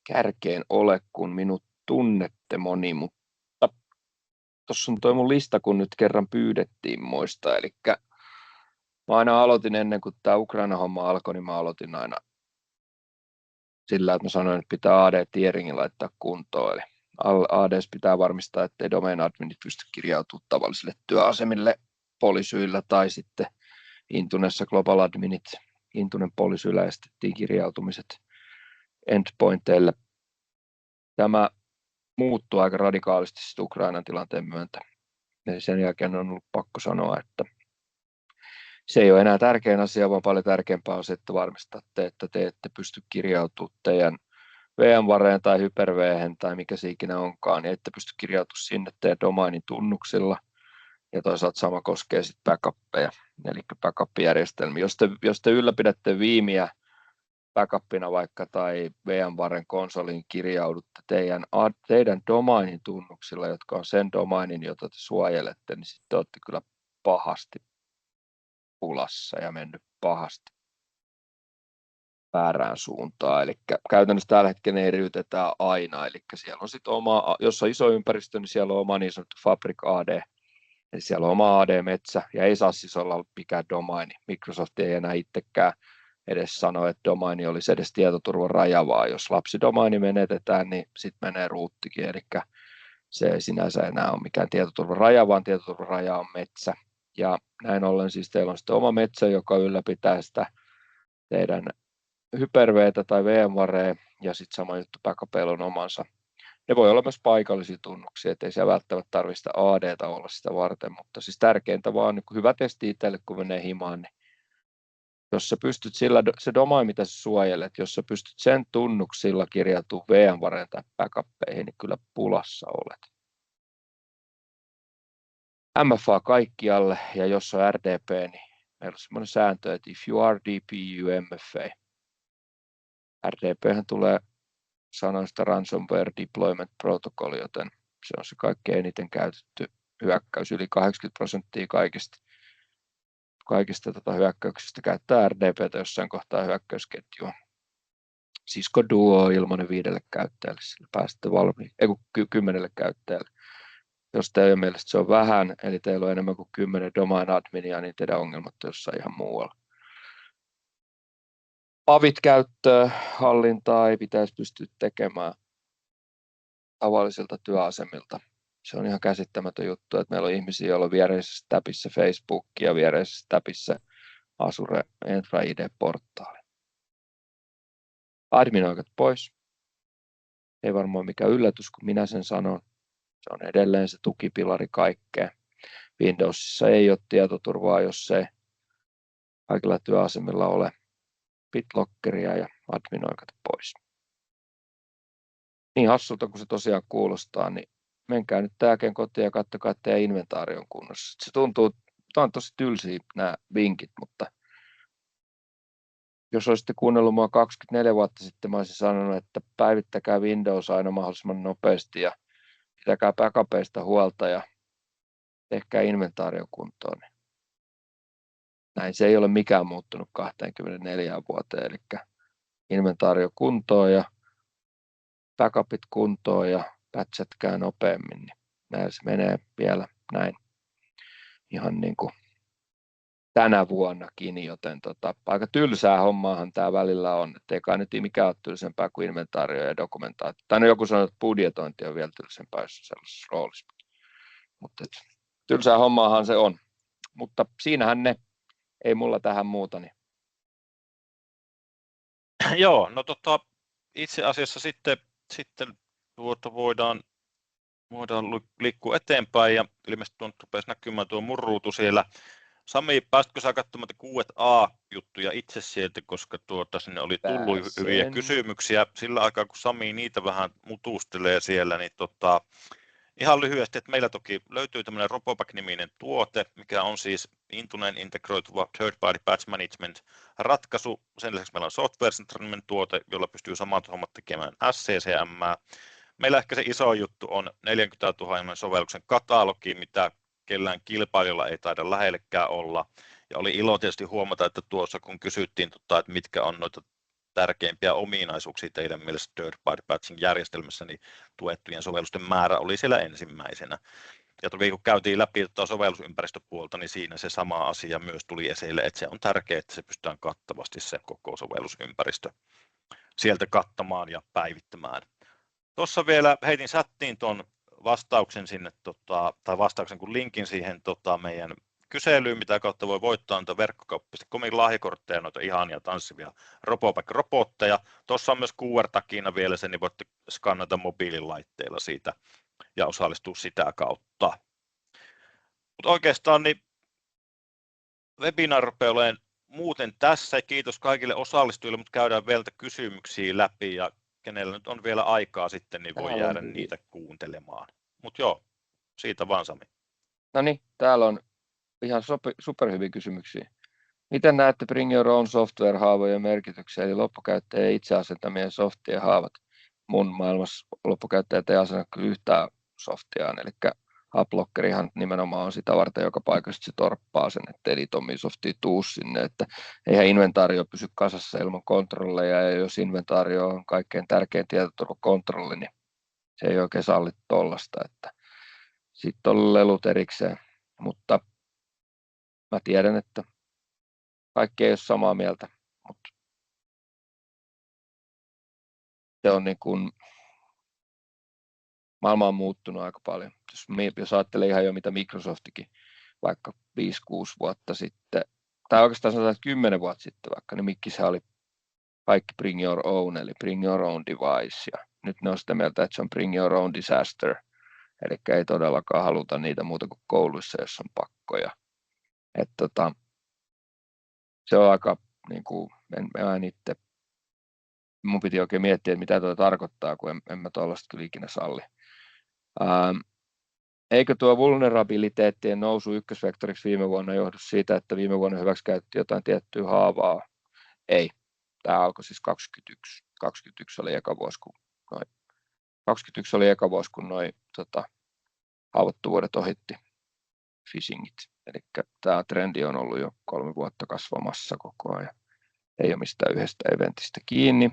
kärkeen ole, kun minut tunnette moni, mutta tuossa on toi mun lista, kun nyt kerran pyydettiin muista, eli mä aina aloitin ennen kuin tämä Ukraina-homma alkoi, niin mä aloitin aina sillä, että mä sanoin, että pitää AD-tieringin laittaa kuntoon, eli ADS pitää varmistaa, ettei domain adminit pysty kirjautumaan tavallisille työasemille polisyillä tai sitten Intunessa global adminit, Intunen polisyillä estettiin kirjautumiset endpointeille. Tämä muuttuu aika radikaalisti Ukrainan tilanteen myötä. Ja sen jälkeen on ollut pakko sanoa, että se ei ole enää tärkein asia, vaan paljon tärkeämpää on se, että varmistatte, että te ette pysty kirjautumaan teidän VMwareen tai Hyper-V:hen tai mikä se ikinä onkaan, niin ette pysty kirjautumaan sinne teidän domainin tunnuksilla. Ja toisaalta sama koskee sitten backuppeja, eli backup-järjestelmiä. Jos te ylläpidätte Veeamia backupina vaikka tai VMwaren konsolin kirjaudutte teidän domainin tunnuksilla, jotka on sen domainin, jota te suojelette, niin sitten olette kyllä pahasti pulassa ja mennyt pahasti väärään suuntaan. Eli käytännössä tällä hetkellä ne eriytetään aina, eli siellä on sitten jos on iso ympäristö, niin siellä on oma niin sanottu Fabric AD, eli siellä on oma AD-metsä, ja ei saa siis olla mikään domaini. Microsoft ei enää itsekään edes sano, että domaini olisi edes tietoturvan raja, vaan jos lapsidomaini menetetään, niin sitten menee ruuttikin, eli se ei sinänsä enää ole mikään tietoturvan raja, vaan tietoturvan raja on metsä. Ja näin ollen siis teillä on sitten oma metsä, joka ylläpitää sitä teidän Hyper-V:tä tai VMwarea, ja sitten sama juttu backupeilla on omansa. Ne voi olla myös paikallisia tunnuksia, ettei siellä välttämättä tarvitse sitä AD:tä olla sitä varten, mutta siis tärkeintä vaan niin hyvä testi itselle, kun menee himaan, niin jos sä pystyt se domain, mitä sä suojelet, jos sä pystyt sen tunnuksilla kirjautumaan VMwareen tai backuppeihin, niin kyllä pulassa olet. MFA kaikkialle, ja jos on RDP, niin meillä on semmoinen sääntö, että if you are DPU MFA. RDPhän tulee sanoista Ransomware Deployment Protocol, joten se on se kaikkein eniten käytetty hyökkäys. Yli 80% kaikista hyökkäyksistä käyttää RDPtä jossain kohtaa hyökkäysketjua. Cisco Duo on ilmainen 5 käyttäjälle, sillä pääsette 10 käyttäjälle. Jos teidän mielestä se on vähän, eli teillä on enemmän kuin 10 domain adminia, niin teidän ongelmat on jossain ihan muualla. Avit käyttöä, hallintaa ei pitäisi pystyä tekemään tavallisilta työasemilta. Se on ihan käsittämätön juttu, että meillä on ihmisiä, joilla on viereisessä täpissä Facebook ja viereisessä täpissä Azure Entra ID-portaali. Admin-oikeudet pois. Ei varmaan mikään yllätys, kun minä sen sanon. Se on edelleen se tukipilari kaikkeen. Windowsissa ei ole tietoturvaa, jos ei kaikilla työasemilla ole BitLockeria ja admin-oikeudet pois. Niin hassulta kuin se tosiaan kuulostaa, niin menkää nyt tämäkin kotiin ja katsokaa, että teidän inventaari on kunnossa. Se tuntuu, tämä on tosi tylsiä nämä vinkit, mutta jos olisitte kuunnellut minua 24 vuotta sitten, mä olisin sanonut, että päivittäkää Windows aina mahdollisimman nopeasti ja pitäkää backupeista huolta ja tehkää inventaario kuntoon. Näin se ei ole mikään muuttunut 24 vuoteen, eli inventaario kuntoon ja backupit kuntoon ja patchatkää nopeammin, niin näin se menee vielä näin ihan niin kuin tänä vuonnakin, joten aika tylsää hommaahan tämä välillä on, että ei kai nyt mikään ole tylsempää kuin inventaario ja dokumentaatio. Tai no joku sanoo, että budjetointi on vielä tylsempää sellaisessa roolissa, mutta tylsää hommaahan se on, mutta siinähän ne, ei mulla tähän muuta. Niin. Joo, no itse asiassa sitten voidaan liikkua eteenpäin ja ilmeisesti rupesi näkymään tuo murruutu siellä. Sami, pääsitkö sä katsomaan 6A-juttuja itse sieltä, koska sinne oli tullut hyviä kysymyksiä sillä aikaa, kun Sami niitä vähän mutustelee siellä, niin ihan lyhyesti, että meillä toki löytyy tämmöinen RoboPack-niminen tuote, mikä on siis Intuneen integroituva third party patch management ratkaisu. Sen lisäksi meillä on software centralinen tuote, jolla pystyy samat hommat tekemään SCCM. Meillä ehkä se iso juttu on 40 000 sovelluksen katalogi, mitä kellään kilpailijalla ei taida lähellekään olla. Ja oli ilo tietysti huomata, että tuossa kun kysyttiin, että mitkä on noita tärkeimpiä ominaisuuksia teidän mielestä third party patching järjestelmässä, niin tuettujen sovellusten määrä oli siellä ensimmäisenä. Ja toki kun käytiin läpi sovellusympäristöpuolta, niin siinä se sama asia myös tuli esille, että se on tärkeää, että se pystytään kattavasti se koko sovellusympäristö sieltä kattamaan ja päivittämään. Tuossa vielä heitin chattiin tuon vastauksen sinne, tai vastauksen kun linkin siihen meidän kyselyyn, mitä kautta voi voittaa noita verkkokauppa.comin lahjakortteja, noita ihania tanssivia RoboPack-robotteja. Tuossa on myös QR-takina vielä se, niin voitte skannata mobiililaitteilla siitä ja osallistua sitä kautta. Mutta oikeastaan niin webinar rupeaa olemaan muuten tässä. Kiitos kaikille osallistujille, mutta käydään vielä kysymyksiä läpi ja kenellä nyt on vielä aikaa sitten, niin voi jäädä niitä kuuntelemaan. Mutta joo, siitä vaan Sami. No niin, täällä on ihan superhyviä kysymyksiä. Miten näette Bring Your Own Software-haavojen merkityksen, eli loppukäyttäjien itse asentamien softien haavat? Mun maailmassa loppukäyttäjät ei asena kyllä yhtään softiaan, eli AppLockerihan nimenomaan on sitä varten, joka paikasta se torppaa sen, että ei niitä omia softia tuu sinne, että eihän inventaario pysy kasassa ilman kontrolleja, ja jos inventaario on kaikkein tärkein tietoturvakontrolli, niin se ei oikein salli tollasta, että sitten on lelut erikseen, mutta mä tiedän, että kaikki ei ole samaa mieltä, mutta se on niin kuin, maailma on muuttunut aika paljon. Jos ajattelee ihan jo mitä Microsoftikin vaikka 5-6 vuotta sitten, tai oikeastaan sanotaan, että 10 vuotta sitten vaikka, niin mikkissä oli kaikki Bring Your Own, eli Bring Your Own Device, ja nyt ne on sitä mieltä, että se on Bring Your Own Disaster, eli ei todellakaan haluta niitä muuta kuin kouluissa, jos on pakkoja. Että se on aika, niin kuin, en itse, mun piti oikein miettiä, että mitä tuo tarkoittaa, kun en mä tuollaista kyllä ikinä salli. Eikö tuo vulnerabiliteettien nousu ykkösvektoriksi viime vuonna johdu siitä, että viime vuonna hyväksikäytti jotain tiettyä haavaa? Ei. Tämä alkoi siis 2021. 2021 oli eka vuosi, kun noi haavoittuvuudet ohitti phishingit. Eli tämä trendi on ollut jo 3 vuotta kasvamassa koko ajan. Ei ole mistään yhdestä eventistä kiinni.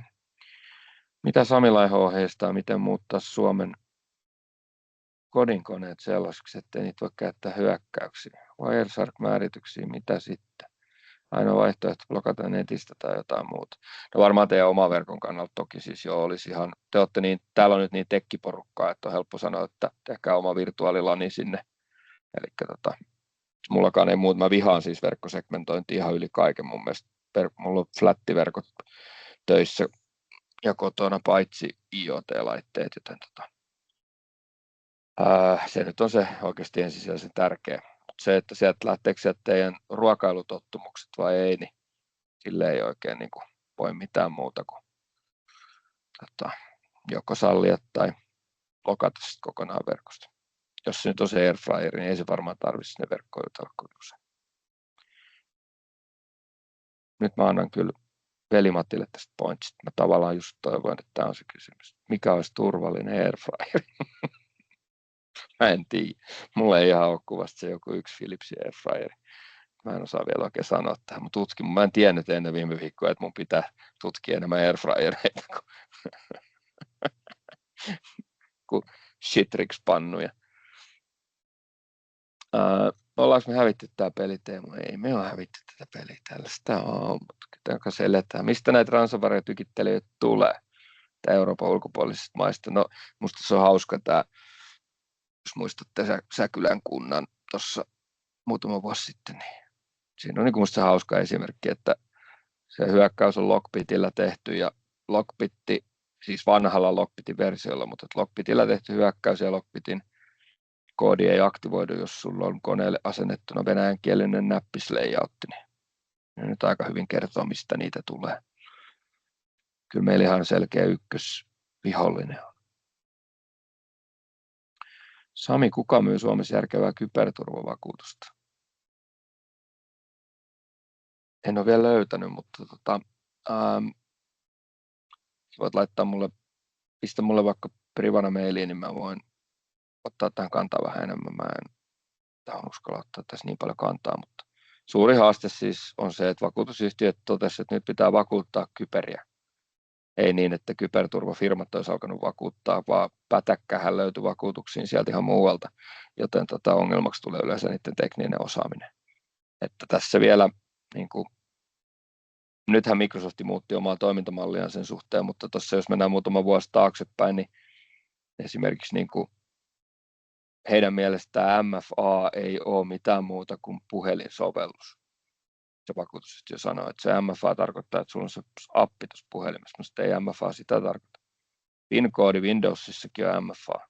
Mitä Sami Laiho ohjeistaa, miten muuttaa Suomen kodinkoneet sellaisiksi, ettei niitä voi käyttää hyökkäyksiin? Wireshark-määrityksiä, mitä sitten? Ainoa vaihtoehto blokata netistä tai jotain muuta. No varmaan teidän oma verkon kannalta toki siis jo olisi ihan, te olette niin, täällä on nyt niin tekkiporukkaa, että on helppo sanoa, että tehkää oma virtuaalilani sinne. Eli mullakaan ei muuta, mä vihaan siis verkkosegmentointia ihan yli kaiken mun mielestä. Mulla on flättiverkot töissä ja kotona paitsi IoT-laitteet, joten se nyt on se oikeasti ensisijaisen tärkeä. Mutta se, että lähteekö sieltä teidän ruokailutottumukset vai ei, niin sille ei oikein niin kuin voi mitään muuta kuin joko sallia tai blokata sitten kokonaan verkosta. Jos se nyt on se airfryer, niin ei se varmaan tarvitse sinne verkkoon jutella kovin usein. Nyt mä annan kyllä Veli-Matille tästä pointista. Mä tavallaan just toivoin, että tämä on se kysymys. Mikä olisi turvallinen airfryer? Mä en tiedä. Mulla ei ihan ole kuvasta se joku yksi Philipsin airfryer. Mä en osaa vielä oikein sanoa tähän. Mä en tiennyt ennen viime viikkoa, että mun pitää tutkia enemmän airfryereita kuin Citrix-pannuja. ollaanko me hävitty tämä peli, Teemu? Ei me ole hävitty tätä peliä, tällaista on, mutta tämän kanssa eletään. Mistä näitä ransomware-tykittelijöitä tulee? Tämä Euroopan ulkopuolisista maista. No, musta se on hauska tämä, jos muistatte Säkylän kunnan tuossa muutama vuosi sitten, niin siinä on niin musta se hauska esimerkki, että se hyökkäys on Lockbitillä tehty ja Lockbitti, siis vanhalla Lockbitin versiolla, mutta Lockbitillä tehty hyökkäys ja Lockbitin koodi ei aktivoidu, jos sulla on koneelle asennettuna venäjänkielinen näppislayoutti, niin nyt aika hyvin kertoo, mistä niitä tulee. Kyllä meillä ihan selkeä ykkösvihollinen on. Sami, kuka myy Suomessa järkevää kyberturvavakuutusta? En ole vielä löytänyt, mutta voit laittaa mulle, pistä mulle vaikka privana mailiin, niin mä voin ottaa tähän kantaa vähän enemmän. Mä en tähän uskalla ottaa tässä niin paljon kantaa, mutta suuri haaste siis on se, että vakuutusyhtiöt totesivat, että nyt pitää vakuuttaa kyberiä. Ei niin, että kyberturvafirmat olisi alkanut vakuuttaa, vaan pätäkkähän löytyi vakuutuksiin sieltä ihan muualta, joten ongelmaksi tulee yleensä niiden tekninen osaaminen. Että tässä vielä, niin kuin, nythän Microsoft muutti omaa toimintamalliaan sen suhteen, mutta tuossa jos mennään muutama vuosi taaksepäin, niin esimerkiksi niin kuin heidän mielestään MFA ei ole mitään muuta kuin puhelinsovellus. Se vakuutusyhtiö sanoo, että se MFA tarkoittaa, että sulla on se appi tuossa puhelimessa, mutta ei MFA sitä tarkoita. PIN-koodi Windowsissakin on MFA,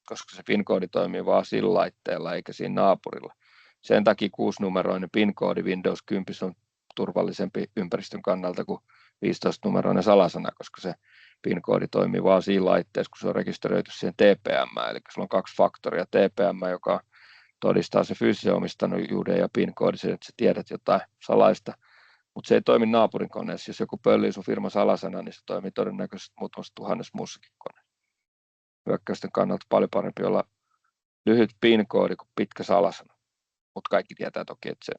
koska se PIN-koodi toimii vaan sillä laitteella eikä siinä naapurilla. Sen takia 6-numeroinen PIN-koodi Windows 10 on turvallisempi ympäristön kannalta kuin 15-numeroinen salasana, koska se PIN-koodi toimii vaan siinä laitteessa, kun se on rekisteröity siihen TPM, eli sulla on 2 faktoria TPM, joka todistaa se fyysisen omistajuuden ja PIN-koodi, että sä tiedät jotain salaista, mutta se ei toimi naapurin koneessa. Jos joku pöllii sun firman salasana, niin se toimii todennäköisesti muutamassa tuhannessa muussakin koneessa. Hyökkäysten kannalta paljon parempi olla lyhyt PIN-koodi kuin pitkä salasana, mutta kaikki tietää toki, että se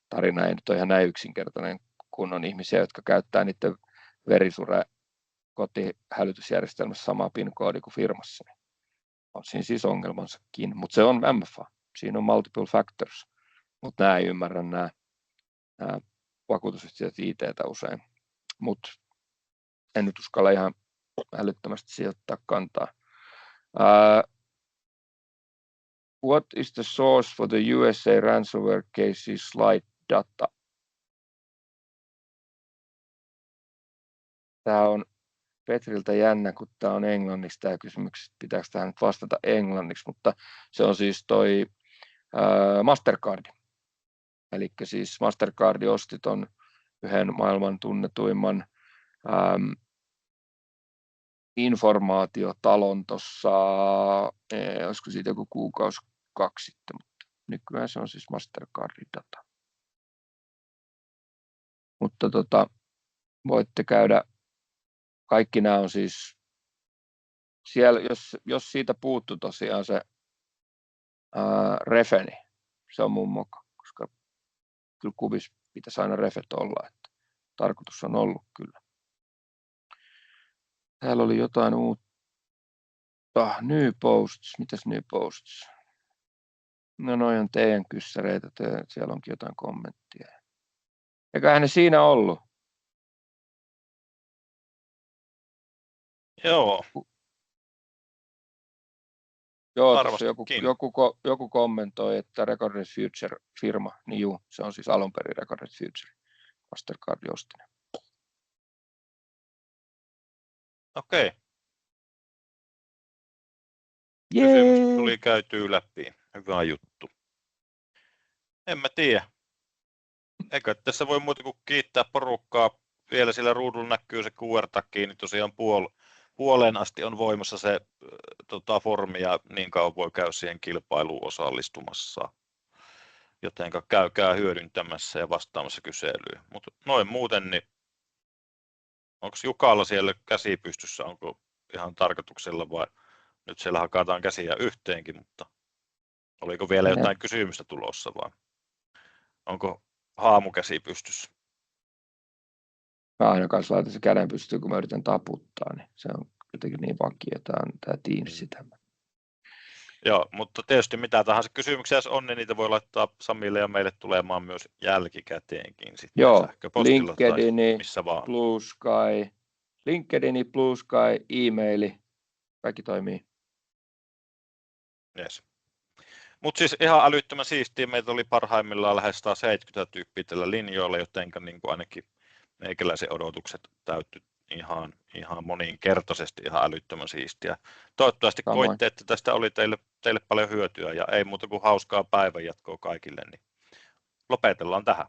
tarina ei nyt ole ihan näin yksinkertainen, kun on ihmisiä, jotka käyttää niiden verisure kotihälytysjärjestelmässä samaa PIN-koodia kuin firmassa. Niin on siinä siis ongelmansakin, mutta se on MFA. Siinä on multiple factors, mutta nämä ei ymmärrä nämä vakuutusyhtiöt IT:tä usein, mutta en nyt uskalla ihan älyttömästi sijoittaa kantaa. What is the source for the USA ransomware cases slide data? Tämä on Petriltä jännä, kun tämä on englanniksi tämä kysymys, pitääkö tähän nyt vastata englanniksi, mutta se on siis toi Mastercard. Eli siis Mastercard osti ton yhden maailman tunnetuimman informaatiotalon tuossa, olisiko siitä joku kuukausi 2 sitten, mutta nykyään se on siis Mastercardin data. Mutta voitte käydä, kaikki nämä on siis siellä, jos siitä puuttuu tosiaan se refe, niin se on mun moka, koska kyllä kuvissa pitäisi aina refet olla, että tarkoitus on ollut kyllä. Täällä oli jotain uutta. New posts, mitäs new posts? No noi on teidän kyssäreitä, siellä onkin jotain kommenttia. Eiköhän ne siinä ollut. Joo. Joo, tuossa joku kommentoi, että Recorded Future firma, niin juu, se on siis alun perin Recorded Future, Mastercard ostinen. Okei. Jee. Kysymys tuli käytyä läpi. Hyvä juttu. En mä tiedä. Eikä tässä voi muuta kuin kiittää porukkaa. Vielä sillä ruudulla näkyy se QR-takki, niin tosiaan puoleen asti on voimassa se formi ja niin kauan voi käydä siihen kilpailuun osallistumassa. Joten käykää hyödyntämässä ja vastaamassa kyselyyn. Mutta noin muuten, niin onko Jukalla siellä käsi pystyssä, onko ihan tarkoituksella vai nyt siellä hakataan käsiä yhteenkin, mutta oliko vielä jotain kysymystä tulossa vai onko haamukäsi pystyssä? Mä aina kanssa laitan se käden pystyyn, kun mä yritän taputtaa, niin se on jotenkin niin vakio, tämä Teams sitä. Joo, mutta tietysti mitä tahansa kysymyksiä jos on, niin niitä voi laittaa Samille ja meille tulemaan myös jälkikäteenkin sitten Joo, sähköpostilla tai LinkedIni, missä vaan. Blue Sky, LinkedIni, Blue Sky, e-maili, kaikki toimii. Yes. Mutta siis ihan älyttömän siistiä, meitä oli parhaimmillaan lähes 170 tyyppiä tällä linjoilla, joten niin kuin ainakin meikäläisen odotukset täyttyi ihan moninkertaisesti, ihan älyttömän siistiä. Toivottavasti Samoin. koitte, että tästä oli teille paljon hyötyä ja ei muuta kuin hauskaa päivänjatkoa kaikille, niin lopetellaan tähän.